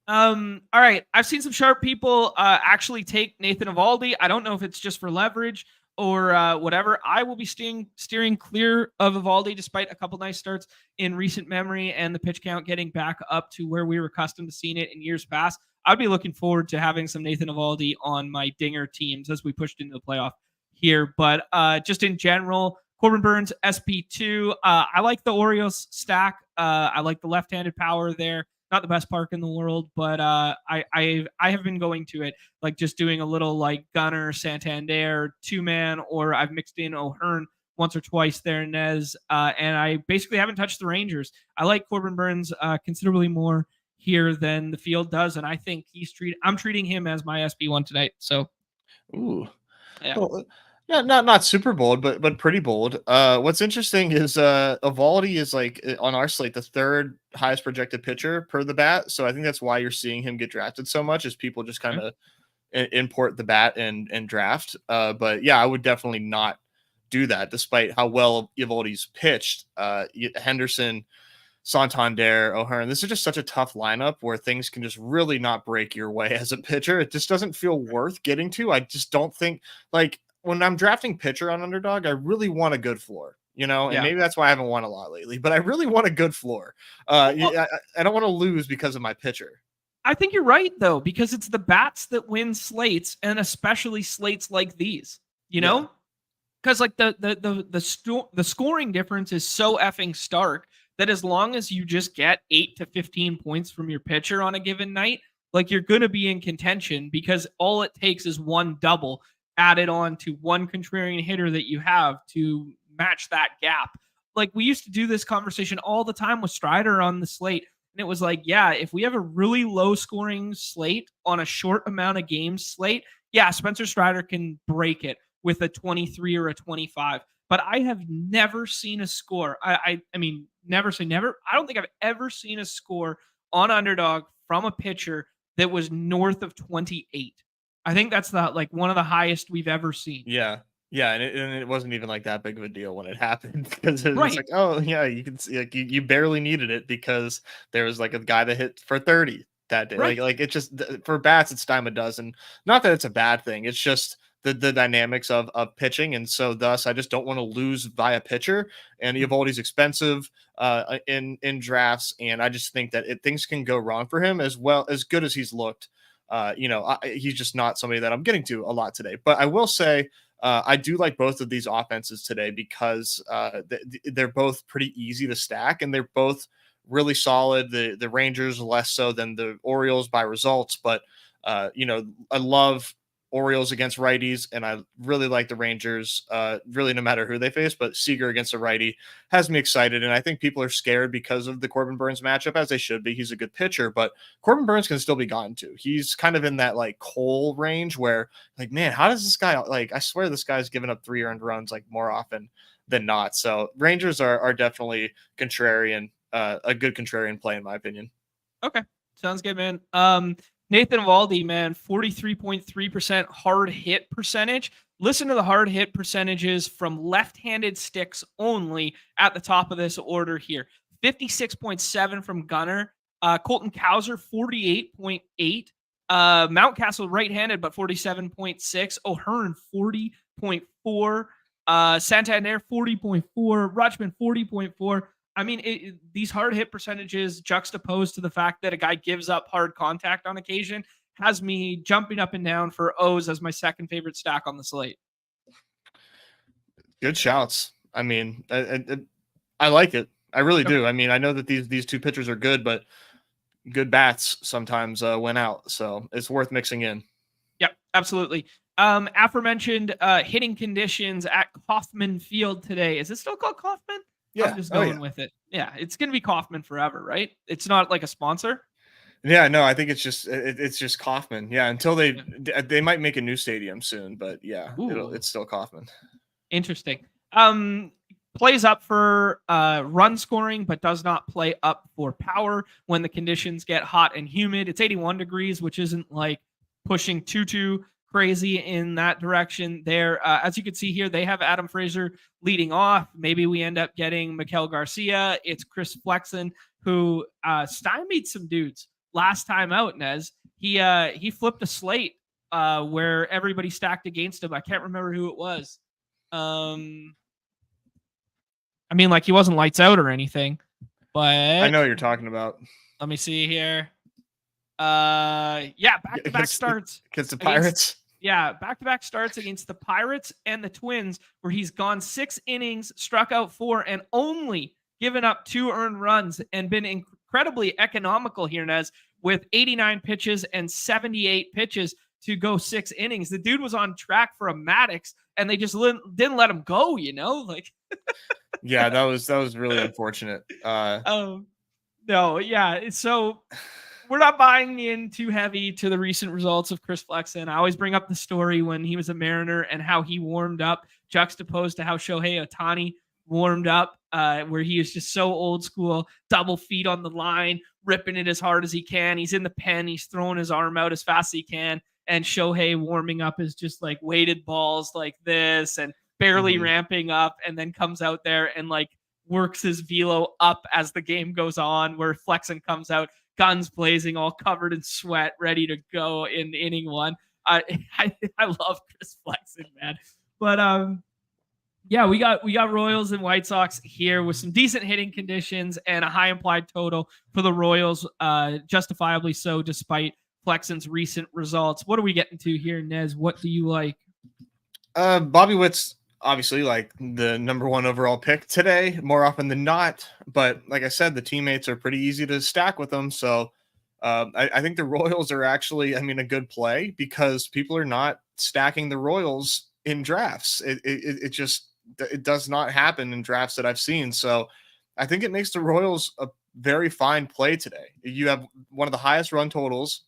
All right. I've seen some sharp people actually take Nathan Eovaldi. I don't know if it's just for leverage or whatever. I will be steering clear of Eovaldi despite a couple nice starts in recent memory and the pitch count getting back up to where we were accustomed to seeing it in years past. I'd be looking forward to having some Nathan Eovaldi on my dinger teams as we pushed into the playoff here. But just in general, Corbin Burns, SP2. I like the Orioles stack. I like the left-handed power there. Not the best park in the world, but I have been going to it, like just doing a little like Gunner, Santander, 2-man, or I've mixed in O'Hearn once or twice there, Nez, and I basically haven't touched the Rangers. I like Corbin Burns considerably more here than the field does, and I think I'm treating him as my SB1 tonight. So, ooh, yeah. Well, yeah, not super bold, but pretty bold. What's interesting is Eovaldi is like on our slate the third highest projected pitcher per the bat. So I think that's why you're seeing him get drafted so much, is people just kind of import the bat and draft. But yeah, I would definitely not do that, despite how well Eovaldi's pitched. Henderson, Santander, O'Hearn. This is just such a tough lineup where things can just really not break your way as a pitcher. It just doesn't feel worth getting to. I just don't think, like, when I'm drafting pitcher on Underdog, I really want a good floor, and maybe that's why I haven't won a lot lately, but I really want a good floor. I don't want to lose because of my pitcher. I think you're right, though, because it's the bats that win slates, and especially slates like these, know? Because like the scoring difference is so effing stark that as long as you just get 8 to 15 points from your pitcher on a given night, like you're going to be in contention because all it takes is one double added on to one contrarian hitter that you have to match that gap. Like we used to do this conversation all the time with Strider on the slate. And it was like, yeah, if we have a really low scoring slate on a short amount of games slate, yeah, Spencer Strider can break it with a 23 or a 25. But I have never seen a score. I mean, never say never. I don't think I've ever seen a score on Underdog from a pitcher that was north of 28. I think that's the like one of the highest we've ever seen. Yeah. Yeah, and it wasn't even like that big of a deal when it happened because it was Right. like, oh yeah, you can see like you barely needed it because there was like a guy that hit for 30 that day. Right. Like it just for bats, it's dime a dozen. Not that it's a bad thing. It's just the dynamics of pitching, and so thus I just don't want to lose by a pitcher. And Eovaldi's expensive in drafts, and I just think that things can go wrong for him as well as good as he's looked. He's just not somebody that I'm getting to a lot today. But I will say I do like both of these offenses today because they're both pretty easy to stack and they're both really solid. The Rangers less so than the Orioles by results, but I love Orioles against righties, and I really like the Rangers, really no matter who they face, but Seager against a righty has me excited. And I think people are scared because of the Corbin Burns matchup, as they should be. He's a good pitcher, but Corbin Burns can still be gotten to. He's kind of in that like Cole range where like, man, how does this guy, like, I swear this guy's given up 3 earned runs like more often than not. So Rangers are definitely contrarian, a good contrarian play in my opinion. Okay. Sounds good, man. Nathan Eovaldi, man, 43.3% hard hit percentage. Listen to the hard hit percentages from left-handed sticks only at the top of this order here. 56.7 from Gunnar. Colton Cowser, 48.8. Mountcastle right-handed, but 47.6. O'Hearn, 40.4. Santander, 40.4. Rutschman, 40.4. I mean, these hard hit percentages juxtaposed to the fact that a guy gives up hard contact on occasion has me jumping up and down for O's as my second favorite stack on the slate. Good shouts. I mean, I like it. I really do. I mean, I know that these two pitchers are good, but good bats sometimes win out. So it's worth mixing in. Yep, absolutely. Aforementioned hitting conditions at Kauffman Field today. Is it still called Kauffman? Yeah. I'm just going with it. Yeah, it's going to be Kauffman forever, right? It's not like a sponsor. Yeah, no, I think it's just Kauffman. Yeah, until they might make a new stadium soon, but yeah, it's still Kauffman. Interesting. Plays up for run scoring, but does not play up for power when the conditions get hot and humid. It's 81 degrees, which isn't like pushing too crazy in that direction there. As you can see here, they have Adam Frazier leading off. Maybe we end up getting Miguel Garcia. It's Chris Flexen who stymied some dudes last time out, Nez. He flipped a slate where everybody stacked against him. I can't remember who it was. I mean, like he wasn't lights out or anything, but I know what you're talking about. Let me see here. Back-to-back starts against the Pirates. Back-to-back starts against the Pirates and the Twins, where he's gone 6 innings, struck out 4, and only given up 2 earned runs, and been incredibly economical here, Nez, with 89 pitches and 78 pitches to go 6 innings. The dude was on track for a Maddox, and they just didn't let him go. Like. Yeah, that was really unfortunate. No, yeah. So we're not buying in too heavy to the recent results of Chris Flexen. I always bring up the story when he was a Mariner and how he warmed up, juxtaposed to how Shohei Ohtani warmed up, where he is just so old school, double feet on the line, ripping it as hard as he can. He's in the pen, he's throwing his arm out as fast as he can. And Shohei warming up is just like weighted balls like this and barely ramping up, and then comes out there and like works his velo up as the game goes on, where Flexen comes out, guns blazing, all covered in sweat, ready to go in inning 1. I love Chris Flexen, man. But we got Royals and White Sox here with some decent hitting conditions and a high implied total for the Royals, justifiably so despite Flexen's recent results. What are we getting to here, Nez? What do you like? Bobby Witt's obviously like the number 1 overall pick today, more often than not. But like I said, the teammates are pretty easy to stack with them. So I think the Royals are actually, I mean, a good play because people are not stacking the Royals in drafts. It just it does not happen in drafts that I've seen. So I think it makes the Royals a very fine play today. You have one of the highest run totals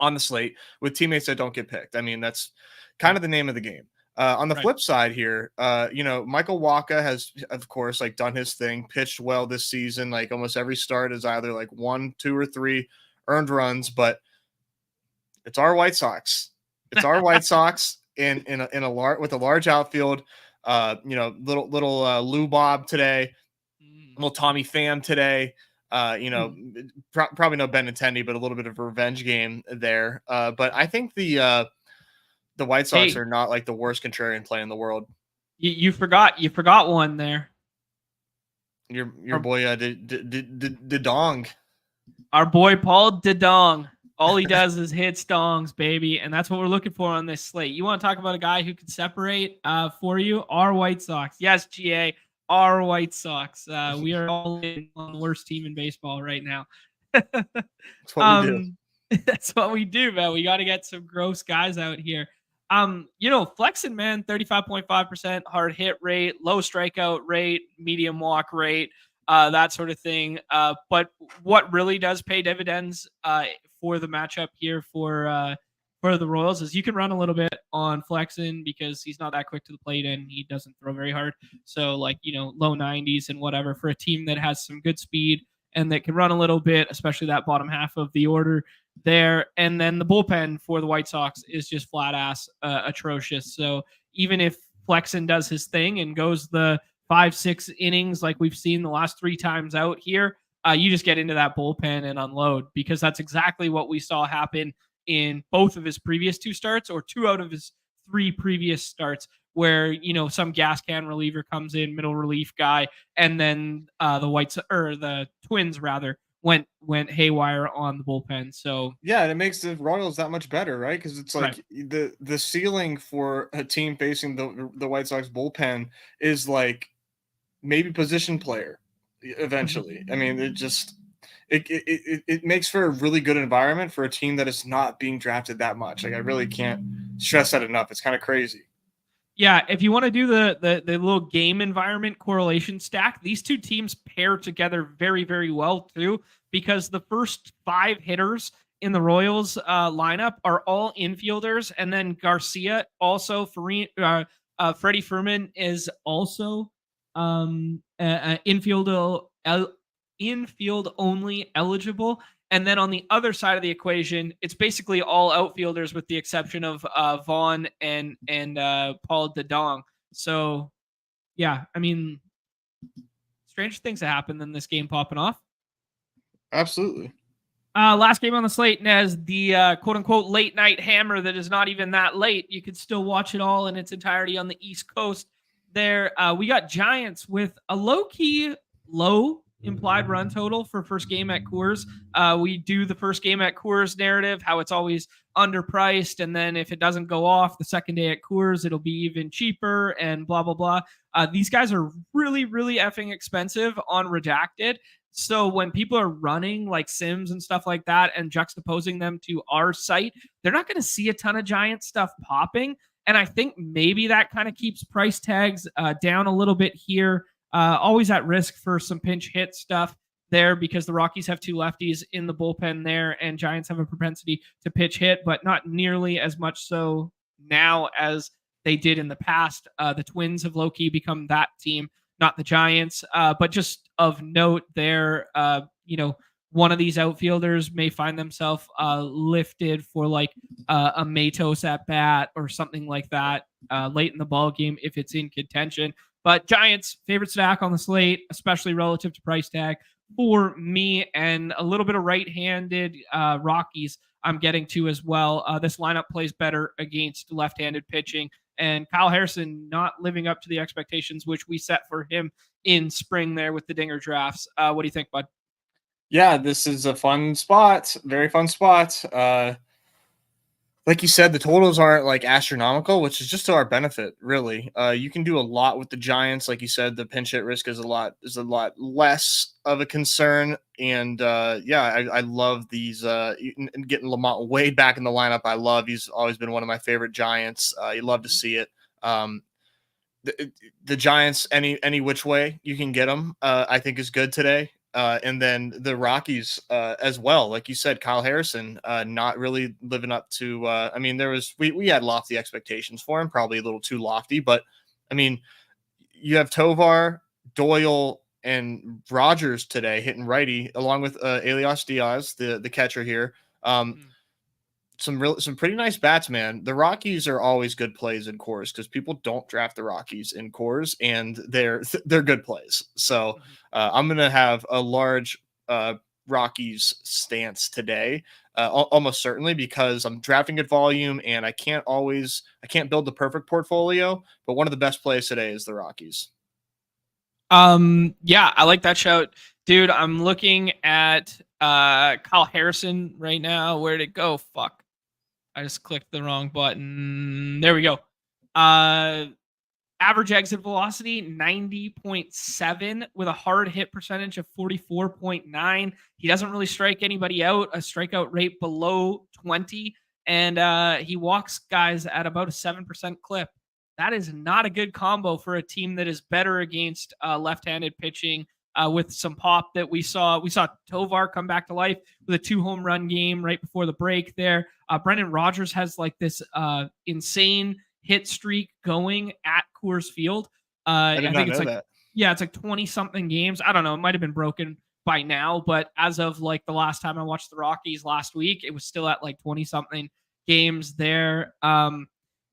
on the slate with teammates that don't get picked. I mean, that's kind of the name of the game. On the flip side here, Michael Waka has, of course, like done his thing, pitched well this season. Like almost every start is either like 1, 2, or 3 earned runs, but it's our White Sox. It's our White Sox in a large with a large outfield. Little Lou Bob today, little Tommy Pham today. Probably no Benintendi, but a little bit of a revenge game there. But I think the White Sox are not like the worst contrarian play in the world. You forgot one there. Your boy the Dong. Our boy Paul DeDong. All he does is hit dongs, baby, and that's what we're looking for on this slate. You want to talk about a guy who can separate for you? Our White Sox. Yes, GA, our White Sox. We are all in on the worst team in baseball right now. That's what we do. That's what we do, man. We got to get some gross guys out here. Flexing, man, 35.5% hard hit rate, low strikeout rate, medium walk rate, that sort of thing. But what really does pay dividends for the matchup here for the Royals is you can run a little bit on Flexen because he's not that quick to the plate and he doesn't throw very hard. So low 90s and whatever for a team that has some good speed and that can run a little bit, especially that bottom half of the order there. And then the bullpen for the White Sox is just flat ass atrocious. So even if Flexen does his thing and goes the 5-6 innings like we've seen the last 3 times out here, you just get into that bullpen and unload because that's exactly what we saw happen in both of his previous 2 starts or 2 out of his 3 previous starts where, some gas can reliever comes in, middle relief guy, and then the Twins rather went haywire on the bullpen. So yeah, it makes the Royals that much better, right? Because it's like the ceiling for a team facing the White Sox bullpen is like maybe position player eventually. I mean, it makes for a really good environment for a team that is not being drafted that much. Like I really can't stress that enough. It's kind of crazy. Yeah, if you want to do the little game environment correlation stack, these 2 teams pair together very, very well too, because the first 5 hitters in the Royals lineup are all infielders, and then Garcia also Freddie Freeman is also infield only eligible. And then on the other side of the equation, it's basically all outfielders with the exception of Vaughn and Paul DeDong. So, yeah, I mean, stranger things have happened than this game popping off. Absolutely. Last game on the slate, as the quote-unquote late-night hammer that is not even that late. You could still watch it all in its entirety on the East Coast there. We got Giants with a low-key low implied run total for first game at Coors. We do the first game at Coors narrative, how it's always underpriced, and then if it doesn't go off the second day at Coors, it'll be even cheaper and blah, blah, blah. These guys are really, really effing expensive on Redacted. So when people are running like Sims and stuff like that and juxtaposing them to our site, they're not going to see a ton of Giant stuff popping. And I think maybe that kind of keeps price tags down a little bit here. Always at risk for some pinch hit stuff there because the Rockies have 2 lefties in the bullpen there and Giants have a propensity to pitch hit, but not nearly as much so now as they did in the past. The Twins have low-key become that team, not the Giants. But just of note there, one of these outfielders may find themselves lifted for like a Matos at bat or something like that late in the ball game if it's in contention. But Giants, favorite stack on the slate, especially relative to price tag for me, and a little bit of right-handed Rockies I'm getting to as well. This lineup plays better against left-handed pitching, and Kyle Harrison not living up to the expectations which we set for him in spring there with the Dinger drafts. What do you think, bud? Yeah, this is a fun spot, very fun spot. Like you said, the totals aren't like astronomical, which is just to our benefit, really. You can do a lot with the Giants, like you said. The pinch hit risk is a lot less of a concern, and yeah, I love these. And getting Lamont Wade back in the lineup, I love. He's always been one of my favorite Giants. You love to see it. Um, the Giants, any which way you can get them, I think is good today. And then the Rockies as well, like you said, Kyle Harrison not really living up to. I mean, we had lofty expectations for him, probably a little too lofty, but I mean, you have Tovar, Doyle, and Rogers today hitting righty, along with Elias Diaz, the catcher here. Mm. Some pretty nice bats, man. The Rockies are always good plays in cores because people don't draft the Rockies in cores, and they're good plays. So Mhm. I'm gonna have a large Rockies stance today, almost certainly because I'm drafting at volume, and I can't build the perfect portfolio, but one of the best plays today is the Rockies. Yeah, I like that shout. Dude, I'm looking at Kyle Harrison right now. Where'd it go? Fuck. I just clicked the wrong button. There we go. Uh Average exit velocity 90.7 with a hard hit percentage of 44.9. He doesn't really strike anybody out, a strikeout rate below 20, and he walks guys at about a 7% clip. That is not a good combo for a team that is better against left-handed pitching. With some pop that we saw Tovar come back to life with a 2 home run game right before the break. There, Brendan Rodgers has like this insane hit streak going at Coors Field. I did I not think it's know like, that. yeah, it's like 20 something games. I don't know. It might have been broken by now, but as of like the last time I watched the Rockies last week, it was still at like 20 something games there.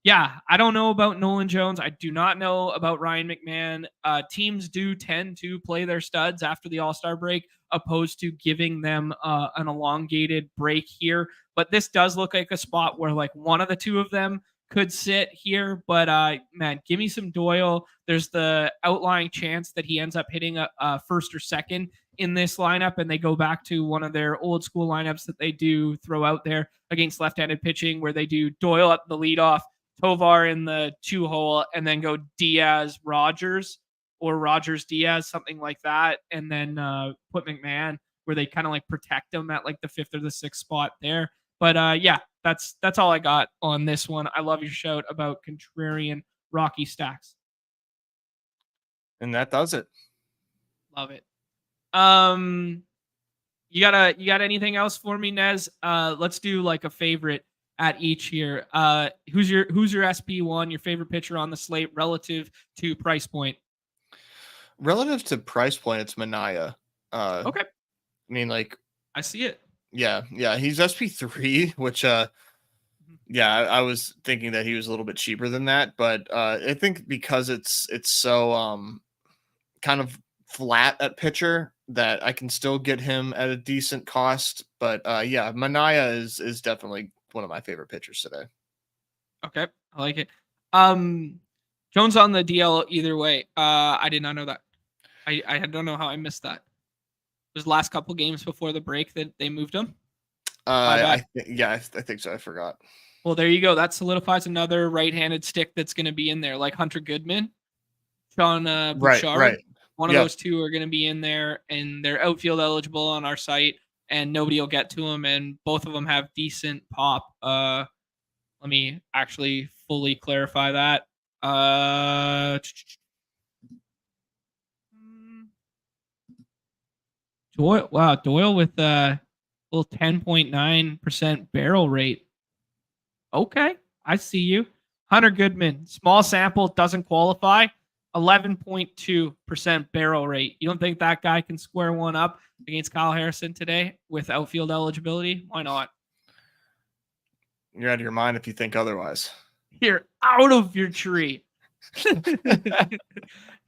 Yeah, I don't know about Nolan Jones. I do not know about Ryan McMahon. Teams do tend to play their studs after the All-Star break, opposed to giving them an elongated break here. But this does look like a spot where like one of the two of them could sit here. But man, give me some Doyle. There's the outlying chance that he ends up hitting a first or second in this lineup, and they go back to one of their old school lineups that they do throw out there against left-handed pitching, where they do Doyle at the leadoff, Tovar in the 2 hole, and then go Diaz Rogers or Rogers Diaz, something like that, and then put McMahon where they kind of like protect him at like the 5th or the 6th spot there. But yeah, that's all I got on this one. I love your shout about contrarian Rocky stacks. And that does it. Love it. You got anything else for me, Nez? Let's do like a favorite at each here. Who's your SP1, your favorite pitcher on the slate relative to price point? Relative to price point, it's Manaya. Okay, I mean, like, I see it. yeah, he's SP3, which yeah, I was thinking that he was a little bit cheaper than that, but I think because it's so kind of flat at pitcher that I can still get him at a decent cost. But yeah, Manaya is definitely one of my favorite pitchers today. Okay, I like it. Jones on the DL either way. I did not know that. I don't know how I missed that. It was the last couple games before the break that they moved him. I think so. I forgot. Well, there you go. That solidifies another right-handed stick that's going to be in there, like Hunter Goodman, Sean Bouchard. Right. One of those two are going to be in there, and they're outfield eligible on our site, and nobody will get to them. And both of them have decent pop. Let me actually fully clarify that. Doyle with a little 10.9% barrel rate. Okay, I see you. Hunter Goodman, small sample, doesn't qualify. 11.2% barrel rate. You don't think that guy can square one up against Kyle Harrison today with outfield eligibility? Why not? You're out of your mind if you think otherwise. You're out of your tree.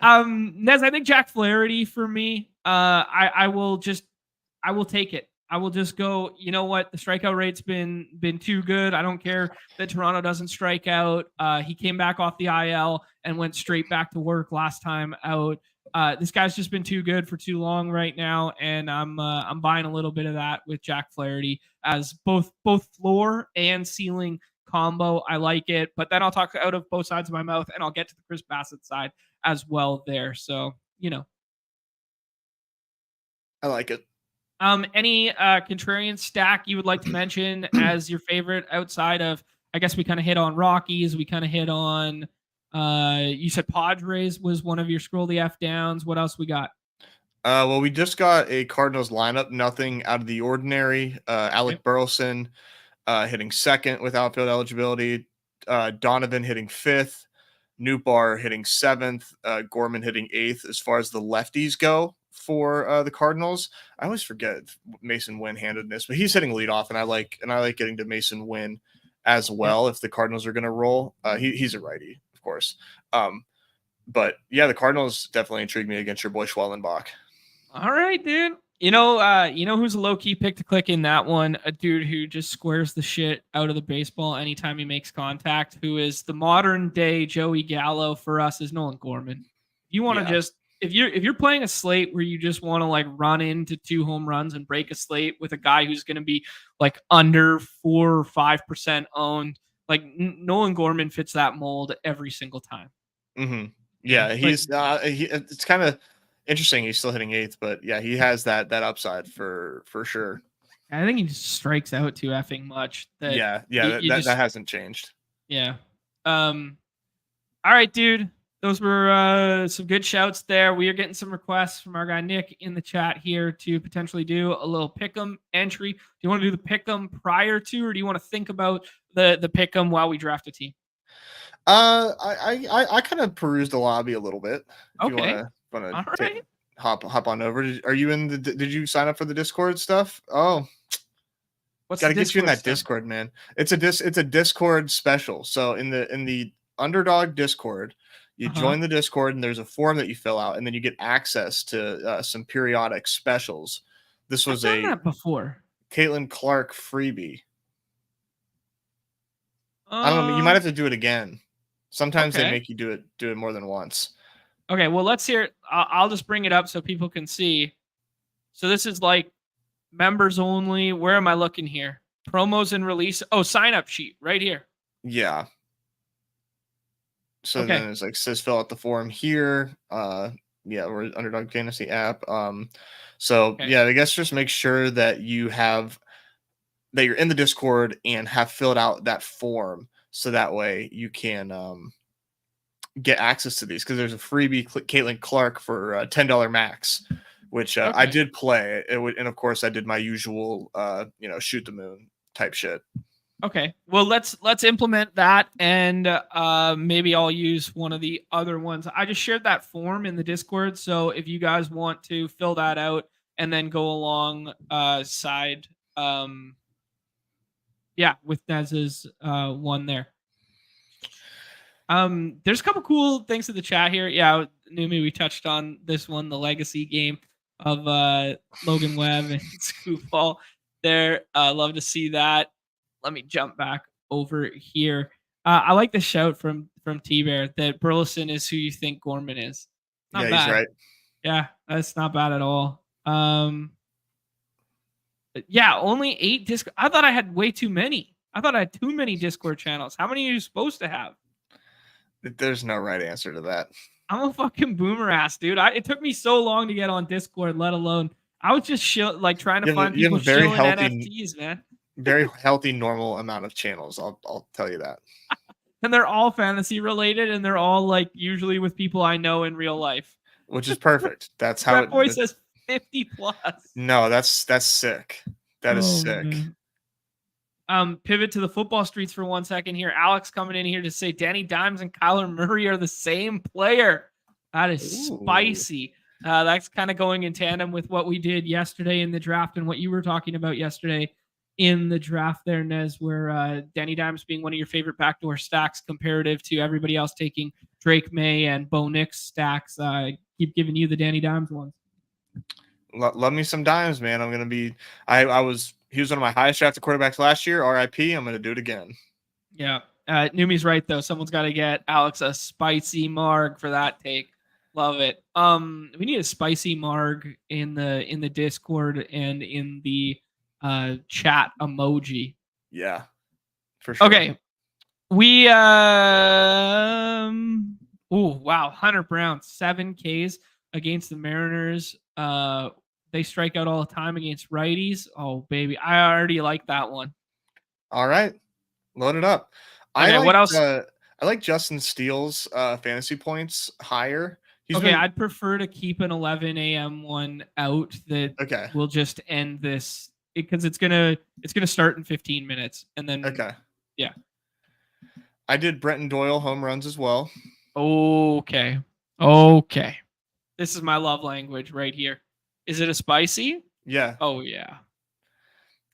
Nez, I think Jack Flaherty for me. I will take it. I will just go, you know what? The strikeout rate's been too good. I don't care that Toronto doesn't strike out. He came back off the IL and went straight back to work last time out. This guy's just been too good for too long right now, and I'm buying a little bit of that with Jack Flaherty as both floor and ceiling combo. I like it, but then I'll talk out of both sides of my mouth, and I'll get to the Chris Bassett side as well there. So I like it. Any contrarian stack you would like to mention as your favorite outside of? I guess we kind of hit on Rockies. We kind of hit on. You said Padres was one of your scroll the F downs. What else we got? Well, we just got a Cardinals lineup, nothing out of the ordinary. Alec Burleson hitting second with outfield eligibility. Donovan hitting fifth. Nootbaar hitting seventh. Gorman hitting eighth. As far as the lefties go for the Cardinals, I always forget Mason Wynn handed this, but he's hitting leadoff, and I like getting to Mason Wynn as well. If the Cardinals are going to roll, he's a righty, of course. But yeah, the Cardinals definitely intrigued me against your boy Schwellenbach. All right, dude. You know who's a low key pick to click in that one? A dude who just squares the shit out of the baseball anytime he makes contact. Who is the modern day Joey Gallo for us? Is Nolan Gorman. You want to just if you're playing a slate where you just want to like run into 2 home runs and break a slate with a guy who's going to be like under 4 or 5% owned, like Nolan Gorman fits that mold every single time. Mm-hmm. Yeah, he's it's kind of interesting. He's still hitting eighth, but yeah, he has that upside for sure. I think he just strikes out too effing much. That hasn't changed. Yeah. All right, dude. Those were some good shouts there. We are getting some requests from our guy Nick in the chat here to potentially do a little pick'em entry. Do you want to do the pick'em prior to, or do you want to think about the pick'em while we draft a team? I kind of perused the lobby a little bit. Okay. You wanna hop on over. Are you in the? Did you sign up for the Discord stuff? Oh, gotta get you in that Discord, man. It's a Discord special. So in the Underdog Discord, you join the Discord, and there's a form that you fill out, and then you get access to some periodic specials. This was I've done that before. Caitlin Clark freebie. I don't know. You might have to do it again. Sometimes they make you do it more than once. Okay, well, let's hear it. I'll just bring it up so people can see. So this is like members only. Where am I looking here? Promos and release. Oh, sign up sheet right here. Yeah. So then it's like says fill out the form here. We're Underdog Fantasy app. I guess just make sure that you're in the Discord and have filled out that form, so that way you can get access to these, because there's a freebie Caitlin Clark for $10 max, which I did play. And of course I did my usual shoot the moon type shit. Okay, well let's implement that, and maybe I'll use one of the other ones. I just shared that form in the Discord, so if you guys want to fill that out and then go along side with Nez's one there. There's a couple cool things in the chat here. Yeah, Numi, we touched on this one, the legacy game of Logan Webb and Scoopball there. Love to see that. Let me jump back over here. I like the shout from T-Bear that Burleson is who you think Gorman is. Not bad. He's right. Yeah, that's not bad at all. Only 8 Discord. I thought I had way too many. I thought I had too many Discord channels. How many are you supposed to have? There's no right answer to that. I'm a fucking boomer ass, dude. It took me so long to get on Discord, let alone I was just trying to find people shilling NFTs, man. Very healthy, normal amount of channels. I'll tell you that. And they're all fantasy related, and they're all like usually with people I know in real life. Which is perfect. That's how boy says 50 plus. No, that's sick. That is sick. Man. Pivot to the football streets for 1 second here. Alex coming in here to say Danny Dimes and Kyler Murray are the same player. That is spicy. That's kind of going in tandem with what we did yesterday in the draft and what you were talking about yesterday in the draft there, Nez, where Danny Dimes being one of your favorite backdoor stacks comparative to everybody else taking Drake May and Bo Nix stacks. Keep giving you the Danny Dimes ones. Love me some Dimes, man. I'm going to be he was one of my highest drafted quarterbacks last year. RIP. I'm going to do it again. Yeah. Numi's right, though. Someone's got to get Alex a spicy marg for that take. Love it. We need a spicy marg in the Discord and in the chat emoji. Yeah, for sure. Okay. We oh wow, Hunter Brown, 7 Ks against the Mariners. They strike out all the time against righties. Oh baby, I already like that one. All right, load it up. Okay, what else? I like Justin Steele's fantasy points higher. Okay, I'd prefer to keep an 11 a.m. one out that okay. will just end this because it's gonna start in 15 minutes and then Okay. yeah. I did Brenton Doyle home runs as well. Okay. Okay. This is my love language right here. Is it a spicy? Yeah. Oh yeah.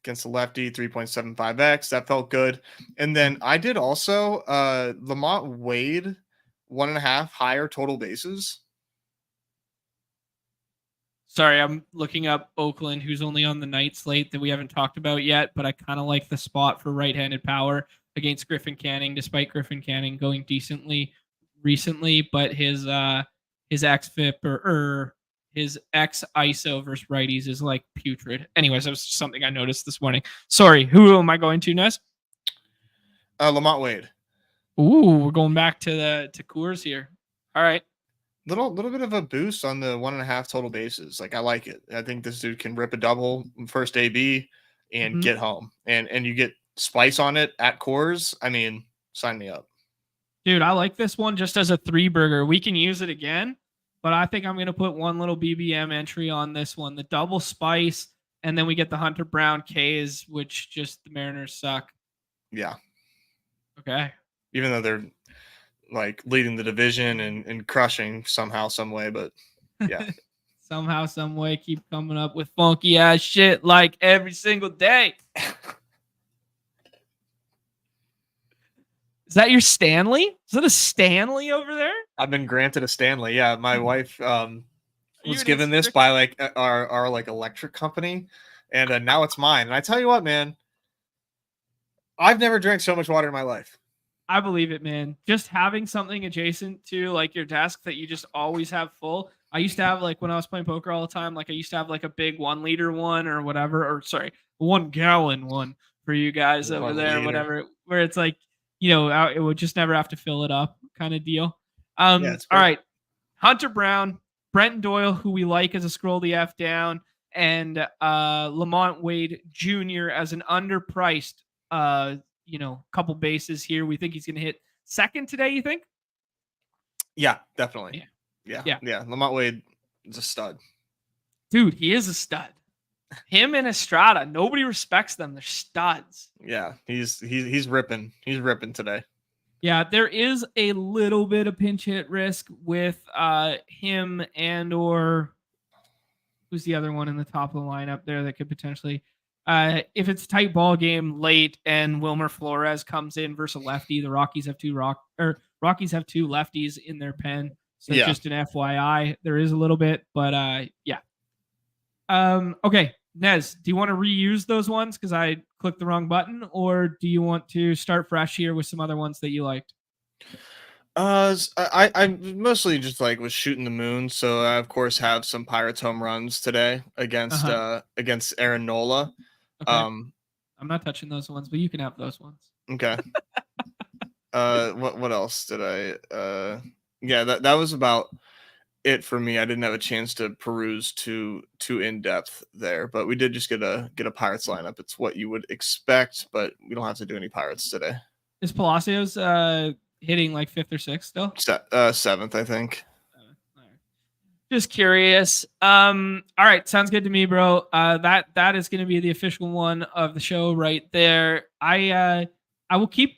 Against the lefty, 3.75x. That felt good. And then I did also Lamont Wade, 1.5 higher total bases. Sorry, I'm looking up Oakland, who's only on the night slate that we haven't talked about yet, but I kind of like the spot for right-handed power against Griffin Canning, despite Griffin Canning going decently recently, but his xFIP or his X ISO versus righties is like putrid. Anyways, that was something I noticed this morning. Sorry, who am I going to next? Lamont Wade. Ooh, we're going back to Coors here. All right. Little bit of a boost on the 1.5 total bases. Like I like it. I think this dude can rip a double first AB and get home. And you get spice on it at Coors. I mean, sign me up. Dude, I like this one just as a 3-burger. We can use it again, but I think I'm going to put one little BBM entry on this one. The double spice, and then we get the Hunter Brown K's, which just the Mariners suck. Yeah. Okay. Even though they're like leading the division and crushing somehow, some way, but yeah. Somehow, some way, keep coming up with funky ass shit like every single day. Is that your Stanley? Is that a Stanley over there? I've been granted a Stanley. Yeah, my wife was given this by like our like electric company, and now it's mine. And I tell you what, man, I've never drank so much water in my life. I believe it, man. Just having something adjacent to like your desk that you just always have full. I used to have like when I was playing poker all the time, like I used to have like a big 1 liter one or whatever, or sorry, 1 gallon one for you guys over there, whatever, where it's like, you know, it would just never have to fill it up kind of deal. All right. Hunter Brown, Brenton Doyle, who we like as a scroll the F down, and Lamont Wade Jr. as an underpriced couple bases here. We think he's going to hit second today, you think? Yeah, definitely. Yeah. Lamont Wade is a stud. Dude, he is a stud. Him and Estrada, nobody respects them. They're studs. Yeah, he's ripping. He's ripping today. Yeah, there is a little bit of pinch hit risk with him and or who's the other one in the top of the lineup there that could potentially if it's a tight ball game late and Wilmer Flores comes in versus a lefty, the Rockies have two lefties in their pen. So just an FYI, there is a little bit, but yeah. Okay, Nez, do you want to reuse those ones because I clicked the wrong button, or do you want to start fresh here with some other ones that you liked? I mostly just like was shooting the moon, so I of course have some Pirates home runs today against Aaron Nola. Okay. I'm not touching those ones, but you can have those ones. Okay. What else did I? Yeah, that was about it for me. I didn't have a chance to peruse too in depth there, but we did just get a Pirates lineup. It's what you would expect, but we don't have to do any Pirates today. Is Palacios hitting like 5th or 6th still? 7th, I think. Just curious. All right, sounds good to me, bro. That is going to be the official one of the show right there. I will keep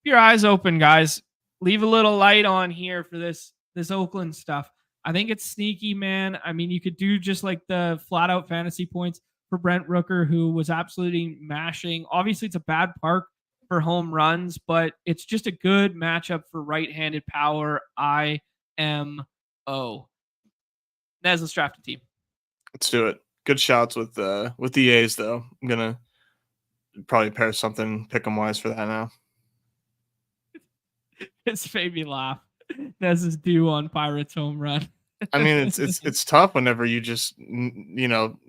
your eyes open, guys. Leave a little light on here for this Oakland stuff. I think it's sneaky, man. I mean, you could do just like the flat out fantasy points for Brent Rooker, who was absolutely mashing. Obviously, it's a bad park for home runs, but it's just a good matchup for right-handed power. IMO. Nez, let's draft a team. Let's do it. Good shots with the A's, though. I'm gonna probably pair something pick 'em wise for that now. It's made me laugh. Nez is due on Pirates home run. I mean, it's tough whenever you just you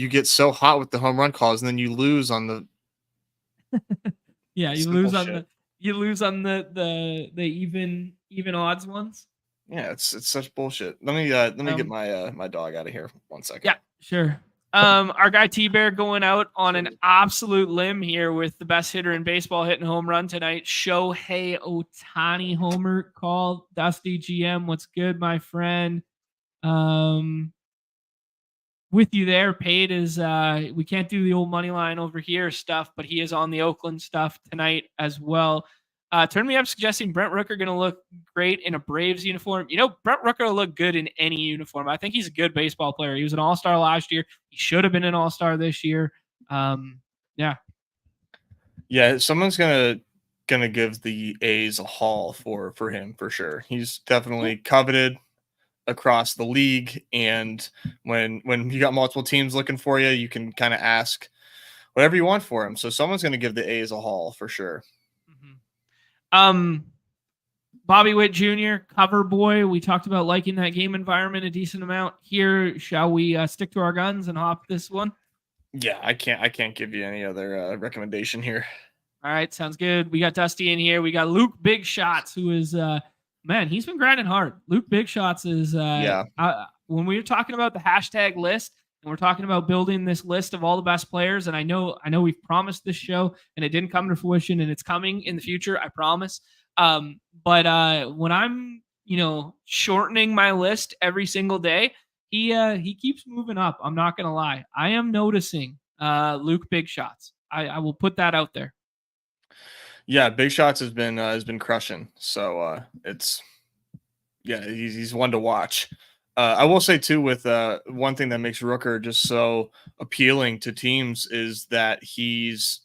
get so hot with the home run calls and then you lose on the Yeah, you simple lose on shit. the even odds ones. Yeah, it's such bullshit. Let me get Um, my dog out of here. 1 second. yeah, sure. Our guy T Bear going out on an absolute limb here with the best hitter in baseball hitting home run tonight. Shohei Otani homer call. Dusty GM, what's good, my friend? Um, with you there. Paid is we can't do the old money line over here stuff, but he is on the Oakland stuff tonight as well. Turn me up suggesting Brent Rooker going to look great in a Braves uniform. You know, Brent Rooker will look good in any uniform. I think he's a good baseball player. He was an all-star last year. He should have been an all-star this year. Yeah. Yeah, someone's gonna give the A's a haul for him for sure. He's definitely coveted across the league, and when you got multiple teams looking for you, you can kind of ask whatever you want for him. So someone's gonna give the A's a haul for sure. Mm-hmm. Bobby Witt Jr., cover boy. We talked about liking that game environment a decent amount. Here, shall we stick to our guns and hop this one? Yeah, I can't give you any other recommendation here. All right, sounds good. We got Dusty in here. We got Luke Big Shots, who is man, he's been grinding hard. Luke Big Shots is Yeah. When we were talking about the hashtag list and we're talking about building this list of all the best players, and I know we've promised this show and it didn't come to fruition, and it's coming in the future, I promise. But when I'm shortening my list every single day, he keeps moving up. I'm not gonna lie. I am noticing Luke Big Shots. I will put that out there. Yeah, Big Shots has been crushing. So he's one to watch. I will say too, with one thing that makes Rooker just so appealing to teams is that he's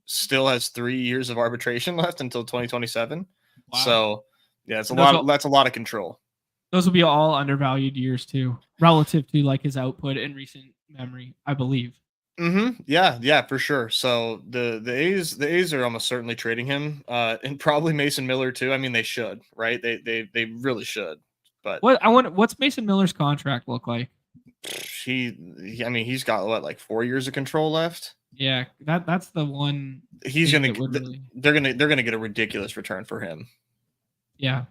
still has 3 years of arbitration left until 2027. Wow. So yeah, it's a lot. That's a lot of control. Those will be all undervalued years too, relative to like his output in recent memory, I believe. Yeah, for sure. So the A's are almost certainly trading him, and probably Mason Miller too. I mean, they should, right? They really should. But what's Mason Miller's contract look like? I mean, he's got what, like 4 years of control left. Yeah, that's the one. They're gonna get a ridiculous return for him. Yeah.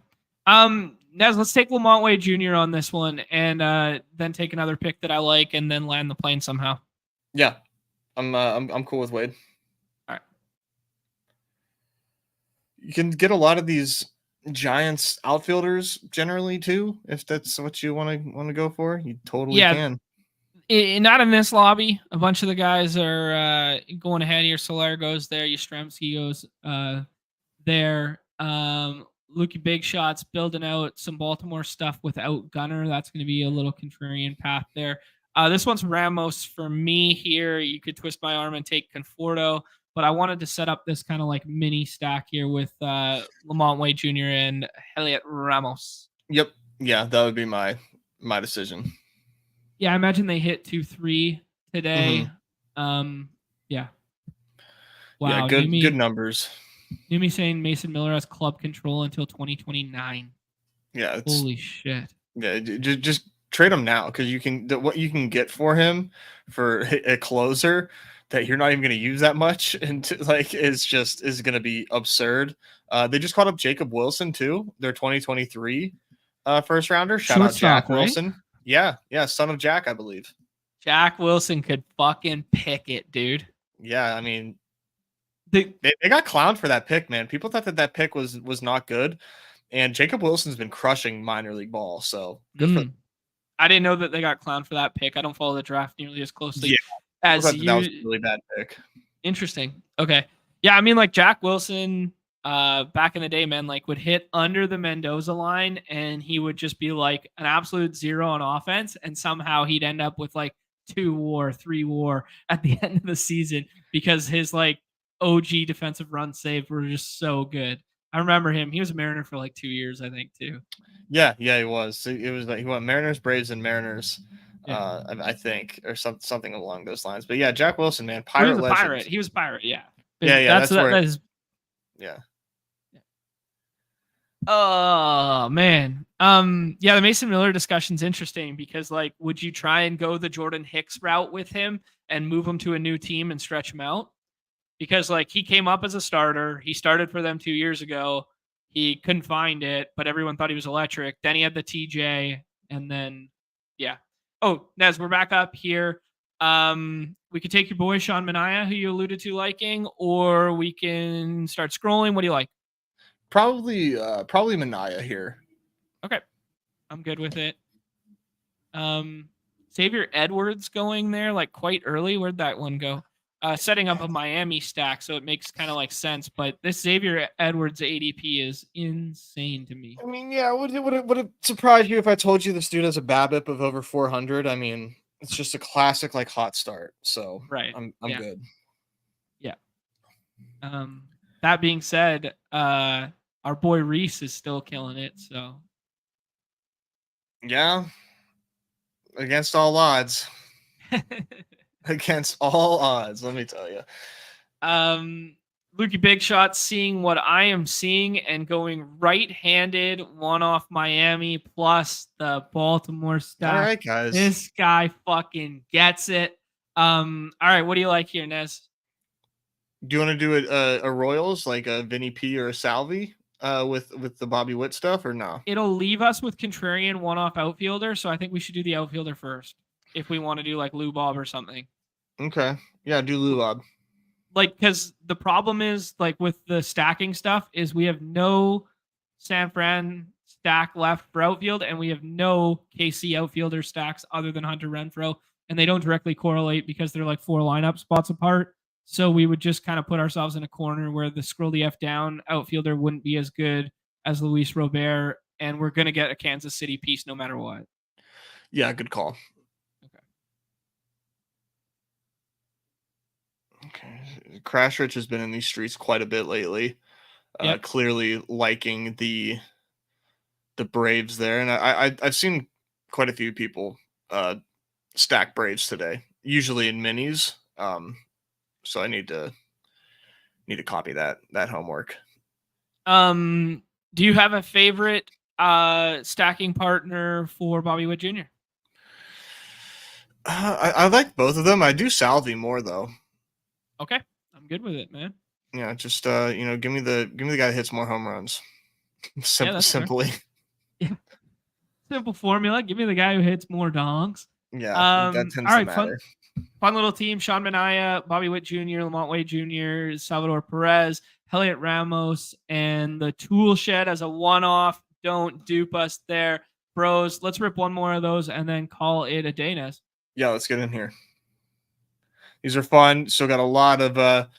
Nez, let's take Lamont Wade Jr. on this one, and then take another pick that I like, and then land the plane somehow. Yeah, I'm cool with Wade. All right. You can get a lot of these Giants outfielders generally too, if that's what you want to go for. You totally can. Not in this lobby. A bunch of the guys are going ahead here. Soler goes there. Yastrzemski goes there. Lukey Big Shots building out some Baltimore stuff without Gunner. That's going to be a little contrarian path there. This one's Ramos for me here. You could twist my arm and take Conforto, but I wanted to set up this kind of like mini stack here with Lamont Wade Jr. and Heliot Ramos. Yep. Yeah, that would be my decision. Yeah, I imagine they hit 2-3 today. Mm-hmm. Yeah. Wow. Yeah, good numbers. Numi saying Mason Miller has club control until 2029. Yeah. Holy shit. Yeah, just trade him now, because what you can get for him for a closer that you're not even going to use that much, and is going to be absurd. They just called up Jacob Wilson too, their 2023 first rounder. Shout out Jack Wilson. Right? Yeah, son of Jack, I believe. Jack Wilson could fucking pick it, dude. Yeah, I mean, they got clowned for that pick, man. People thought that pick was not good, and Jacob Wilson's been crushing minor league ball. So good for them. I didn't know that they got clowned for that pick. I don't follow the draft nearly as closely as you. That was a really bad pick. Interesting. Okay. Yeah, I mean, like Jack Wilson, back in the day, man, like would hit under the Mendoza line, and he would just be like an absolute zero on offense, and somehow he'd end up with like 2 WAR, 3 WAR at the end of the season because his like OG defensive run saves were just so good. I remember him. He was a Mariner for like 2 years, I think, too. Yeah, he was. It was like he went Mariners, Braves, and Mariners, I think, or something along those lines. But yeah, Jack Wilson, man, Pirate legend. He was a Pirate, yeah. Yeah, that is. Yeah. Oh man. Yeah, the Mason Miller discussion's interesting because like would you try and go the Jordan Hicks route with him and move him to a new team and stretch him out? Because like he came up as a starter, he started for them 2 years ago. He couldn't find it, but everyone thought he was electric. Then he had the TJ and then yeah. Oh, Nez, we're back up here. We could take your boy Sean Mania, who you alluded to liking, or we can start scrolling. What do you like? Probably Mania here. Okay. I'm good with it. Xavier Edwards going there like quite early. Where'd that one go? Setting up a Miami stack, so it makes kind of like sense. But this Xavier Edwards ADP is insane to me. I mean, yeah, would it surprise you if I told you this dude has a BABIP of over 400? I mean, it's just a classic like hot start. So Right. I'm Yeah. good. Yeah. That being said, our boy Reese is still killing it. So Yeah, against all odds. Against all odds, let me tell you. Lukey Big Shot seeing what I am seeing and going right-handed, one off Miami plus the Baltimore stack. All right, guys. This guy fucking gets it. All right, what do you like here, Nez? Do you want to do a Royals like a Vinny P or a Salvi with the Bobby Witt stuff or no? It'll leave us with contrarian one-off outfielder, so I think we should do the outfielder first if we want to do like Lou Bob or something. Okay, yeah, do Lou Bob. Like, because the problem is like with the stacking stuff is we have no San Fran stack left for outfield, and we have no KC outfielder stacks other than Hunter Renfroe, and they don't directly correlate because they're like 4 lineup spots apart. So we would just kind of put ourselves in a corner where the scroll the F down outfielder wouldn't be as good as Luis Robert, and we're gonna get a Kansas City piece no matter what. Yeah, good call. Okay. Crash Rich has been in these streets quite a bit lately. Yep. Clearly liking the Braves there, and I've seen quite a few people stack Braves today, usually in minis. So I need to copy that homework. Do you have a favorite stacking partner for Bobby Witt Jr.? I like both of them. I do Salvi more though. Okay, I'm good with it, man. Yeah, just give me the guy that hits more home runs. Simply. Yeah. Simple formula. Give me the guy who hits more dongs. Yeah, that tends to matter. Fun little team. Sean Mania, Bobby Witt Jr., Lamont Wade Jr., Salvador Perez, Heliot Ramos, and the Tool Shed as a one-off. Don't dupe us there. Bros, let's rip one more of those and then call it a day, Nez. Yeah, let's get in here. These are fun. Still got a lot of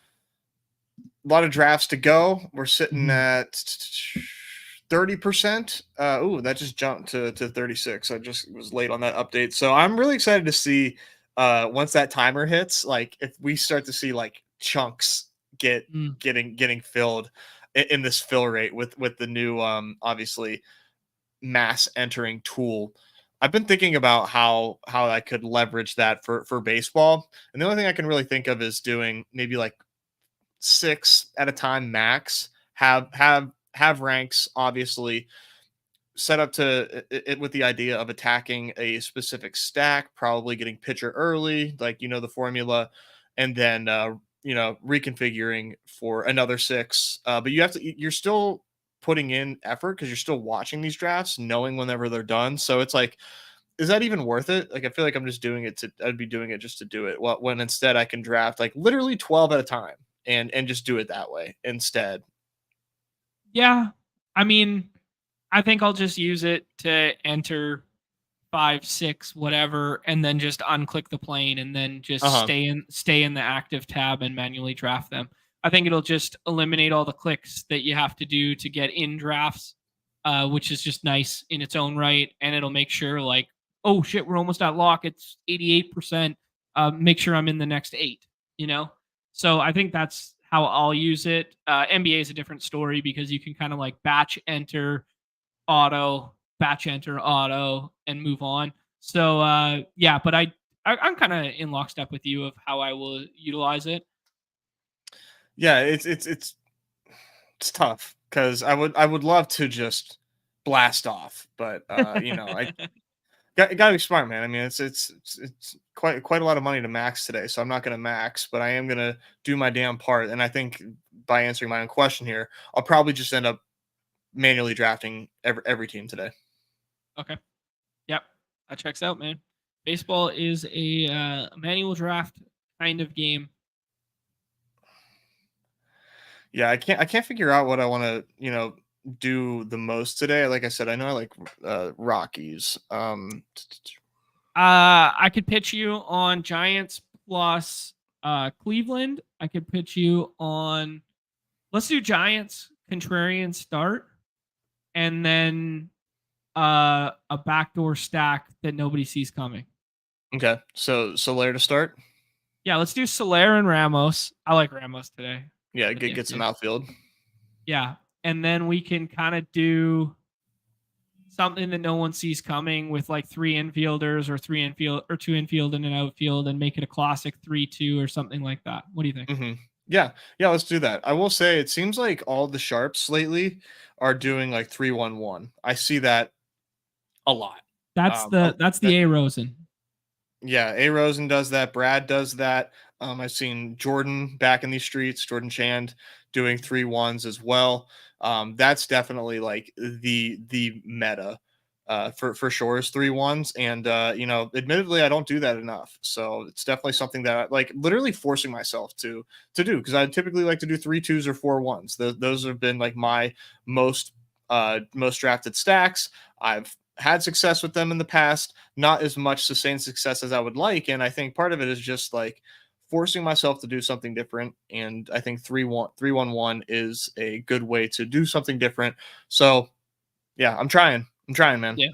drafts to go. We're sitting at 30%. That just jumped to 36. I just was late on that update. So I'm really excited to see once that timer hits, like if we start to see like chunks getting filled in this fill rate with the new obviously mass entering tool. I've been thinking about how I could leverage that for baseball. And the only thing I can really think of is doing maybe like 6 at a time max, have ranks obviously set up to it with the idea of attacking a specific stack, probably getting pitcher early, like the formula, and then reconfiguring for another 6. But you're still putting in effort because you're still watching these drafts, knowing whenever they're done. So it's like, is that even worth it? Like, I feel like I'm just doing it I'd be doing it just to do it. Well, when instead I can draft like literally 12 at a time and just do it that way instead. Yeah. I mean, I think I'll just use it to enter 5, 6, whatever, and then just unclick the plane and then just stay in the active tab and manually draft them. I think it'll just eliminate all the clicks that you have to do to get in drafts, which is just nice in its own right. And it'll make sure like, oh shit, we're almost at lock. It's 88%. Make sure I'm in the next 8, So I think that's how I'll use it. NBA is a different story because you can kind of like batch enter auto, and move on. So yeah, but I'm kind of in lockstep with you of how I will utilize it. Yeah, it's tough because I would love to just blast off, but I got to be smart, man. I mean, it's quite a lot of money to max today, so I'm not going to max, but I am going to do my damn part. And I think by answering my own question here, I'll probably just end up manually drafting every team today. Okay. Yep. That checks out, man. Baseball is a manual draft kind of game. Yeah, I can't figure out what I want to do the most today. Like I said, I know I like Rockies. I could pitch you on Giants plus Cleveland. I could pitch you on, let's do Giants contrarian start, and then a backdoor stack that nobody sees coming. Okay, so Soler to start. Yeah, let's do Soler and Ramos. I like Ramos today. Yeah, get some outfield. Yeah, and then we can kind of do something that no one sees coming with like 3 infielders or 2 infield and an outfield, and make it a classic 3-2 or something like that. What do you think? Mm-hmm. Yeah, let's do that. I will say it seems like all the sharps lately are doing like 3-1-1. I see that a lot. That's the A Rosen. Yeah, A Rosen does that. Brad does that. I've seen Jordan back in these streets, Jordan Chand doing 3-1s as well. That's definitely like the meta for sure is 3-1s. And admittedly, I don't do that enough. So it's definitely something that I like literally forcing myself to do, because I typically like to do 3-2s or 4-1s. Those have been like my most drafted stacks. I've had success with them in the past, not as much sustained success as I would like. And I think part of it is just like forcing myself to do something different. And I think 3-1-1 is a good way to do something different. So yeah, I'm trying, man. Yeah.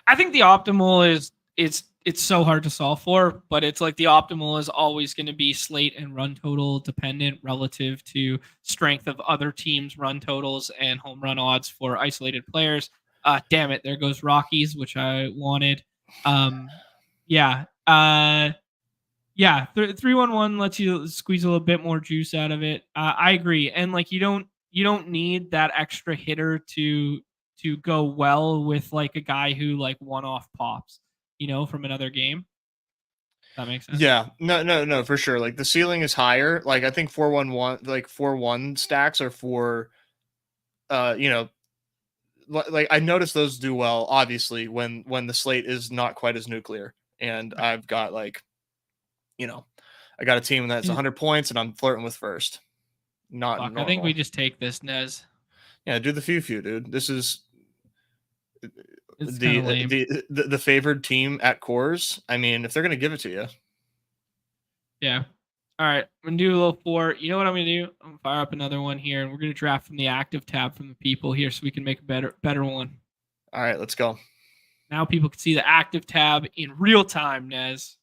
I think the optimal is it's so hard to solve for, but it's like the optimal is always going to be slate and run total dependent relative to strength of other teams' run totals and home run odds for isolated players. Damn it, there goes Rockies, which I wanted. Yeah. Yeah, 3-1-1 lets you squeeze a little bit more juice out of it. I agree, and like you don't need that extra hitter to go well with like a guy who like one-off pops, from another game. That makes sense. Yeah, no, for sure. Like the ceiling is higher. Like I think 4-1-1, like 4-1 stacks are for, like I noticed those do well. Obviously, when the slate is not quite as nuclear, and I've got like, I got a team that's 100 points, and I'm flirting with first. Not Fuck, normal. I think we just take this, Nez. Yeah, do the few, dude. This is It's the favored team at cores. I mean, if they're gonna give it to you. Yeah. All right, I'm gonna do a little 4. You know what I'm gonna do? I'm gonna fire up another one here, and we're gonna draft from the active tab from the people here, so we can make a better one. All right, let's go. Now people can see the active tab in real time, Nez.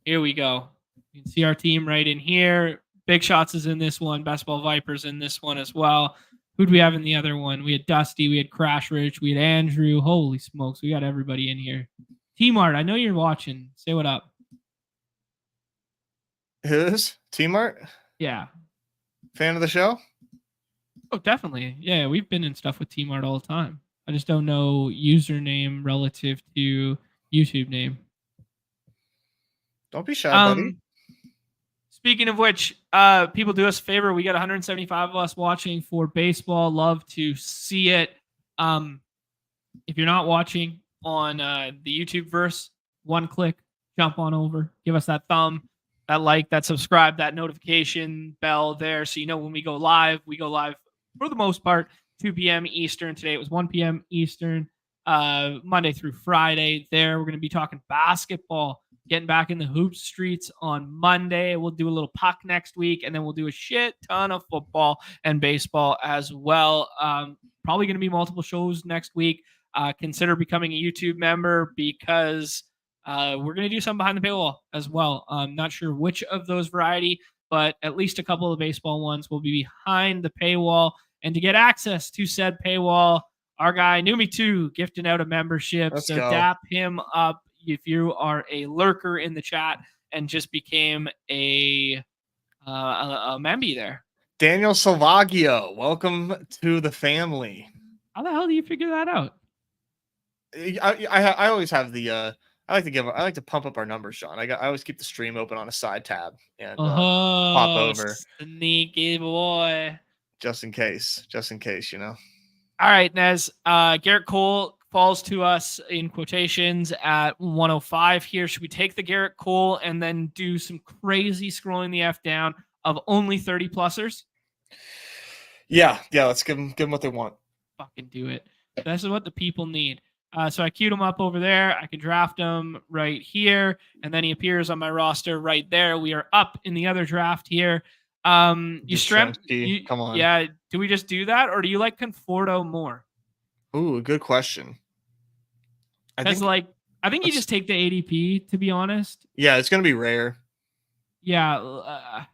Here we go. You can see our team right in here. Big Shots is in this one. Best Ball Vipers in this one as well. Who'd we have in the other one? We had Dusty, we had Crash Rich, we had Andrew. Holy smokes, we got everybody in here. T-Mart, I know you're watching. Say what up. Who's T-Mart? Yeah. Fan of the show? Oh, definitely. Yeah, we've been in stuff with T-Mart all the time. I just don't know username relative to YouTube name. Don't be shy, buddy. Speaking of which, people do us a favor. We got 175 of us watching for baseball. Love to see it. If you're not watching on the YouTube verse, one click, jump on over, give us that thumb, that like, that subscribe, that notification bell there, so you know when we go live. We go live for the most part 2 p.m. Eastern. Today it was 1 p.m. Eastern, Monday through Friday. There we're going to be talking basketball, getting back in the hoop streets on Monday. We'll do a little puck next week, and then we'll do a shit ton of football and baseball as well. Probably going to be multiple shows next week. Consider becoming a YouTube member, because we're going to do something behind the paywall as well. I'm not sure which of those variety, but at least a couple of the baseball ones will be behind the paywall. And to get access to said paywall, our guy Numi2 gifting out a membership. Let's so go. Dap him up if you are a lurker in the chat and just became a memby there. Daniel Salvaggio, welcome to the family. How the hell do you figure that out? I always have the I like to pump up our numbers, Sean. I always keep the stream open on a side tab and pop Oh, over sneaky boy. just in case, you know. All right, Nez. Garrett Cole falls to us in quotations at 105 here. Should we take the Garrett Cole and then do some crazy scrolling the F down of only 30 plusers? Yeah. Let's give them what they want. Fucking do it. This is what the people need. So I queued him up over there. I can draft him right here, and then he appears on my roster right there. We are up in the other draft here. You strength. Come on. Yeah. Do we just do that, or do you like Conforto more? Ooh, good question. I think you just take the ADP, to be honest. Yeah, it's gonna be rare. Yeah.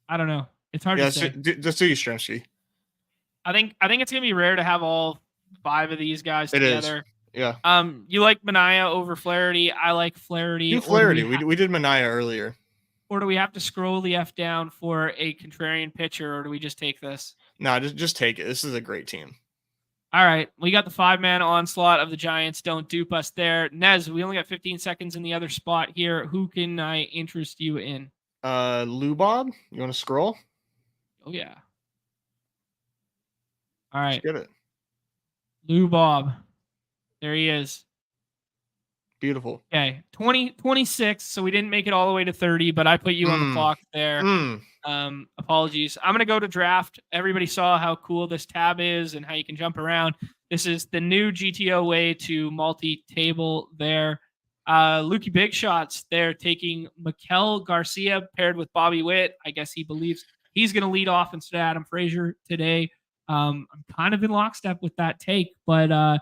I don't know. It's hard to say. Just do Yastrzemski. I think it's gonna be rare to have all 5 of these guys together. Is. Yeah. You like Manaea over Flaherty. I like Flaherty. Do Flaherty. We did Manaea earlier. Or do we have to scroll the F down for a contrarian pitcher, or do we just take this? No, just take it. This is a great team. All right. We got the 5-man onslaught of the Giants. Don't dupe us there. Nez, we only got 15 seconds in the other spot here. Who can I interest you in? Lou Bob, you want to scroll? Oh, yeah. All right. Let's get it. Lou Bob. There he is. Beautiful. Okay. 26. So we didn't make it all the way to 30, but I put you on the clock there. Apologies. I'm going to go to draft. Everybody saw how cool this tab is and how you can jump around. This is the new GTO way to multi-table there. Lukey Big Shots there taking Maikel Garcia paired with Bobby Witt. I guess he believes he's going to lead off instead of Adam Frazier today. I'm kind of in lockstep with that take, but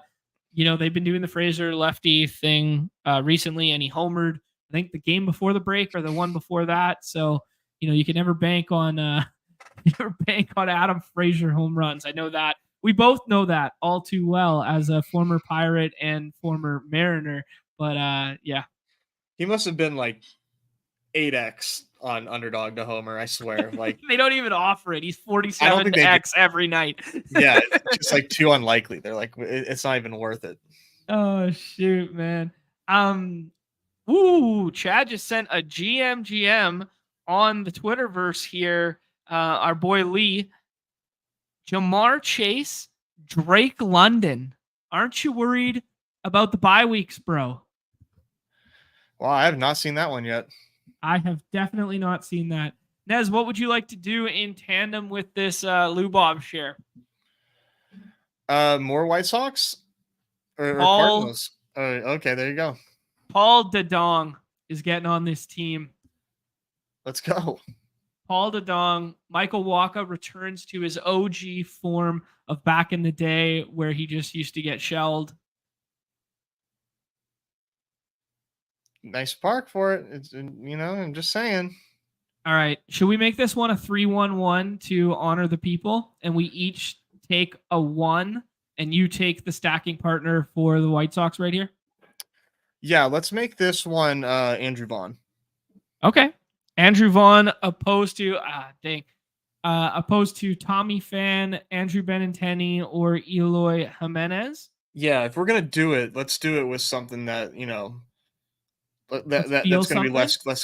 they've been doing the Frazier lefty thing recently, and he homered, I think, the game before the break or the one before that. So, you can never bank on Adam Frazier home runs. I know that. We both know that all too well as a former Pirate and former Mariner. But yeah. He must have been like 8x on Underdog to homer, I swear. Like they don't even offer it. He's 47x every night. Yeah, it's just like too unlikely. They're like, it's not even worth it. Oh shoot, man. Chad just sent a GM on the Twitterverse here. Our boy Lee. Jamar Chase, Drake London. Aren't you worried about the bye weeks, bro? Well, I have not seen that one yet. I have definitely not seen that. Nez, what would you like to do in tandem with this Lou Bob share? More White Sox or Cardinals? Okay, there you go. Paul Dedong is getting on this team. Let's go. Paul Dedong. Michael Wacha returns to his OG form of back in the day where he just used to get shelled. Nice park for it. It's, I'm just saying. All right. Should we make this one a 3-1-1 to honor the people? And we each take a 1 and you take the stacking partner for the White Sox right here? Yeah, let's make this one Andrew Vaughn. Okay. Andrew Vaughn opposed to Tommy Pham, Andrew Benintendi, or Eloy Jimenez. Yeah, if we're gonna do it, let's do it with something that that's gonna be less. Let's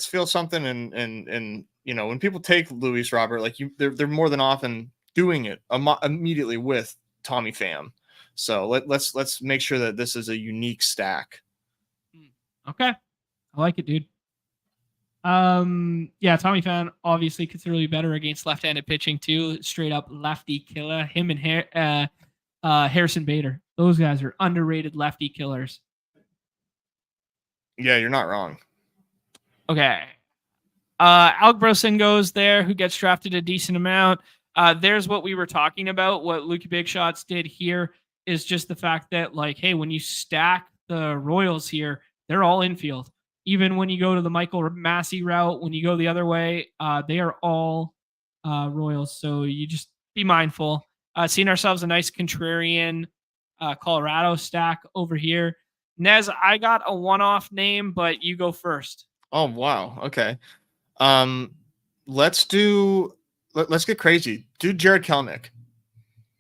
feel something, and when people take Luis Robert, they're more than often doing it immediately with Tommy Pham. So let's make sure that this is a unique stack. Okay, I like it, dude. Tommy Pham obviously considerably better against left-handed pitching too. Straight up lefty killer. Him and Harrison Bader. Those guys are underrated lefty killers. Yeah, you're not wrong. Okay. Alec Brosin goes there, who gets drafted a decent amount. There's what we were talking about. What Lukey Big Shots did here is just the fact that, hey, when you stack the Royals here, they're all infield. Even when you go to the Michael Massey route, when you go the other way, they are all Royals. So you just be mindful. Seeing ourselves a nice contrarian Colorado stack over here. Nez, I got a one-off name, but you go first. Oh, wow. Okay. Let's do let's get crazy. Do Jared Kelenic.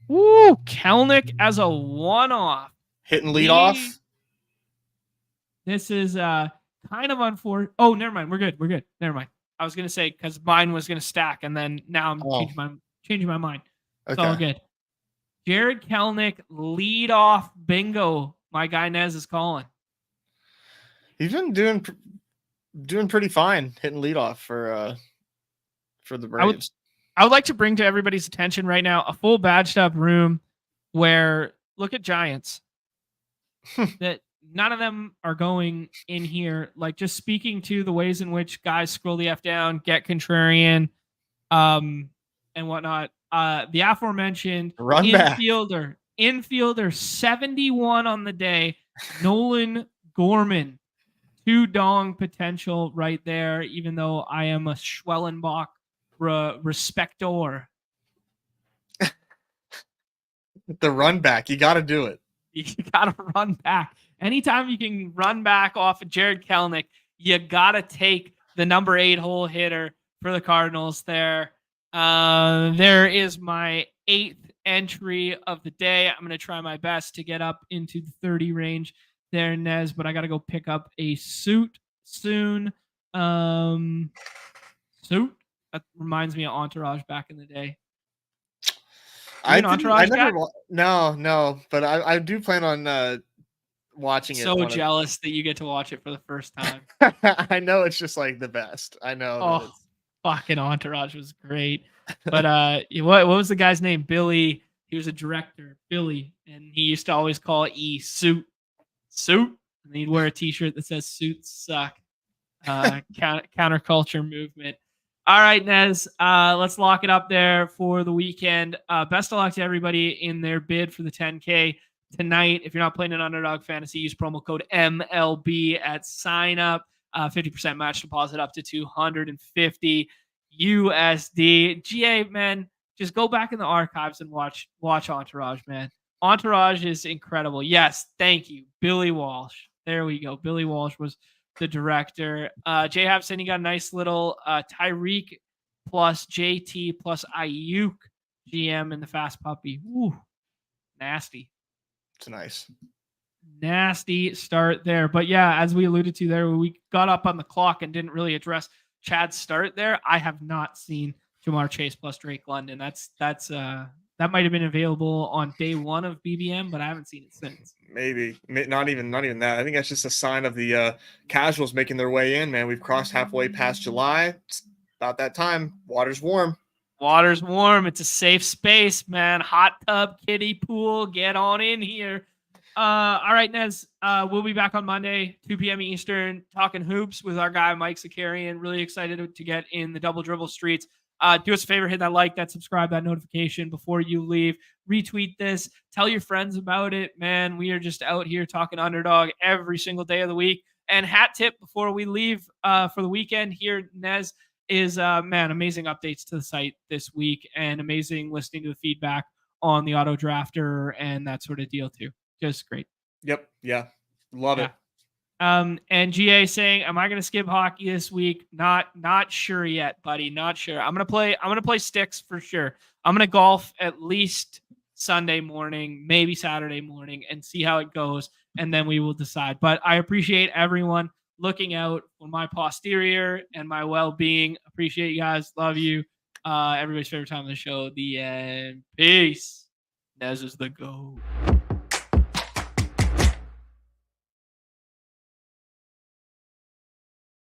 Woo, Kelenic as a one-off. Hitting leadoff. This is kind of unfortunate. Oh, never mind. We're good. Never mind. I was gonna say because mine was gonna stack, and then now I'm changing my mind. It's all good. Jared Kelenic leadoff bingo. My guy Nez is calling. He's been doing pretty fine hitting leadoff for the Braves. I would like to bring to everybody's attention right now a full badged up room where look at Giants. That none of them are going in here. Like just speaking to the ways in which guys scroll the F down, get contrarian, and whatnot. The aforementioned infielder 71 on the day, Nolan Gorman. 2 dong potential right there, even though I am a Schwellenbach respector. The run back. You got to do it. You got to run back. Anytime you can run back off of Jared Kelenic, you got to take the number 8 hole hitter for the Cardinals there. There is my 8th entry of the day. I'm going to try my best to get up into the 30 range there, Nez, but I got to go pick up a suit soon. Suit? That reminds me of Entourage back in the day. No, but I do plan on watching it. So jealous that you get to watch it for the first time. I know it's just like the best. I know. Oh, fucking Entourage was great. But what was the guy's name? Billy. He was a director, Billy, and he used to always call E suit, and he'd wear a T-shirt that says "Suits suck." Counterculture movement. All right, Nez, let's lock it up there for the weekend. Best of luck to everybody in their bid for the 10K tonight. If you're not playing an Underdog Fantasy, use promo code MLB at sign up. 50% match deposit up to $250 USD. GA, man, just go back in the archives and watch Entourage, man. Entourage is incredible. Yes, thank you, Billy Walsh. There we go. Billy Walsh was the director. Jay Hapson, you got a nice little Tyreek plus JT plus Ayuk GM in the fast puppy. Ooh, nasty. It's nice. Nasty start there. But yeah, as we alluded to there, we got up on the clock and didn't really address Chad's start there. I have not seen Jamar Chase plus Drake London. That might have been available on day 1 of BBM, but I haven't seen it since. Maybe not even that. I think that's just a sign of the casuals making their way in, man. We've crossed halfway past July. It's about that time. Water's warm. It's a safe space, man. Hot tub, kiddie pool. Get on in here. All right, Nez. We'll be back on Monday, 2 p.m. Eastern, talking hoops with our guy Mike Zakarian. Really excited to get in the double dribble streets. Do us a favor, hit that like, that subscribe, that notification before you leave. Retweet this. Tell your friends about it, man. We are just out here talking Underdog every single day of the week. And hat tip before we leave for the weekend here, Nez, is, man, amazing updates to the site this week and amazing listening to the feedback on the auto drafter and that sort of deal too. Just great. Yep. Yeah. Love it. And GA saying, am I going to skip hockey this week? Not sure yet, buddy. Not sure. I'm going to play sticks for sure. I'm going to golf at least Sunday morning, maybe Saturday morning, and see how it goes. And then we will decide. But I appreciate everyone looking out for my posterior and my well-being. Appreciate you guys. Love you. Everybody's favorite time of the show, the end. Peace. Nez is the GOAT.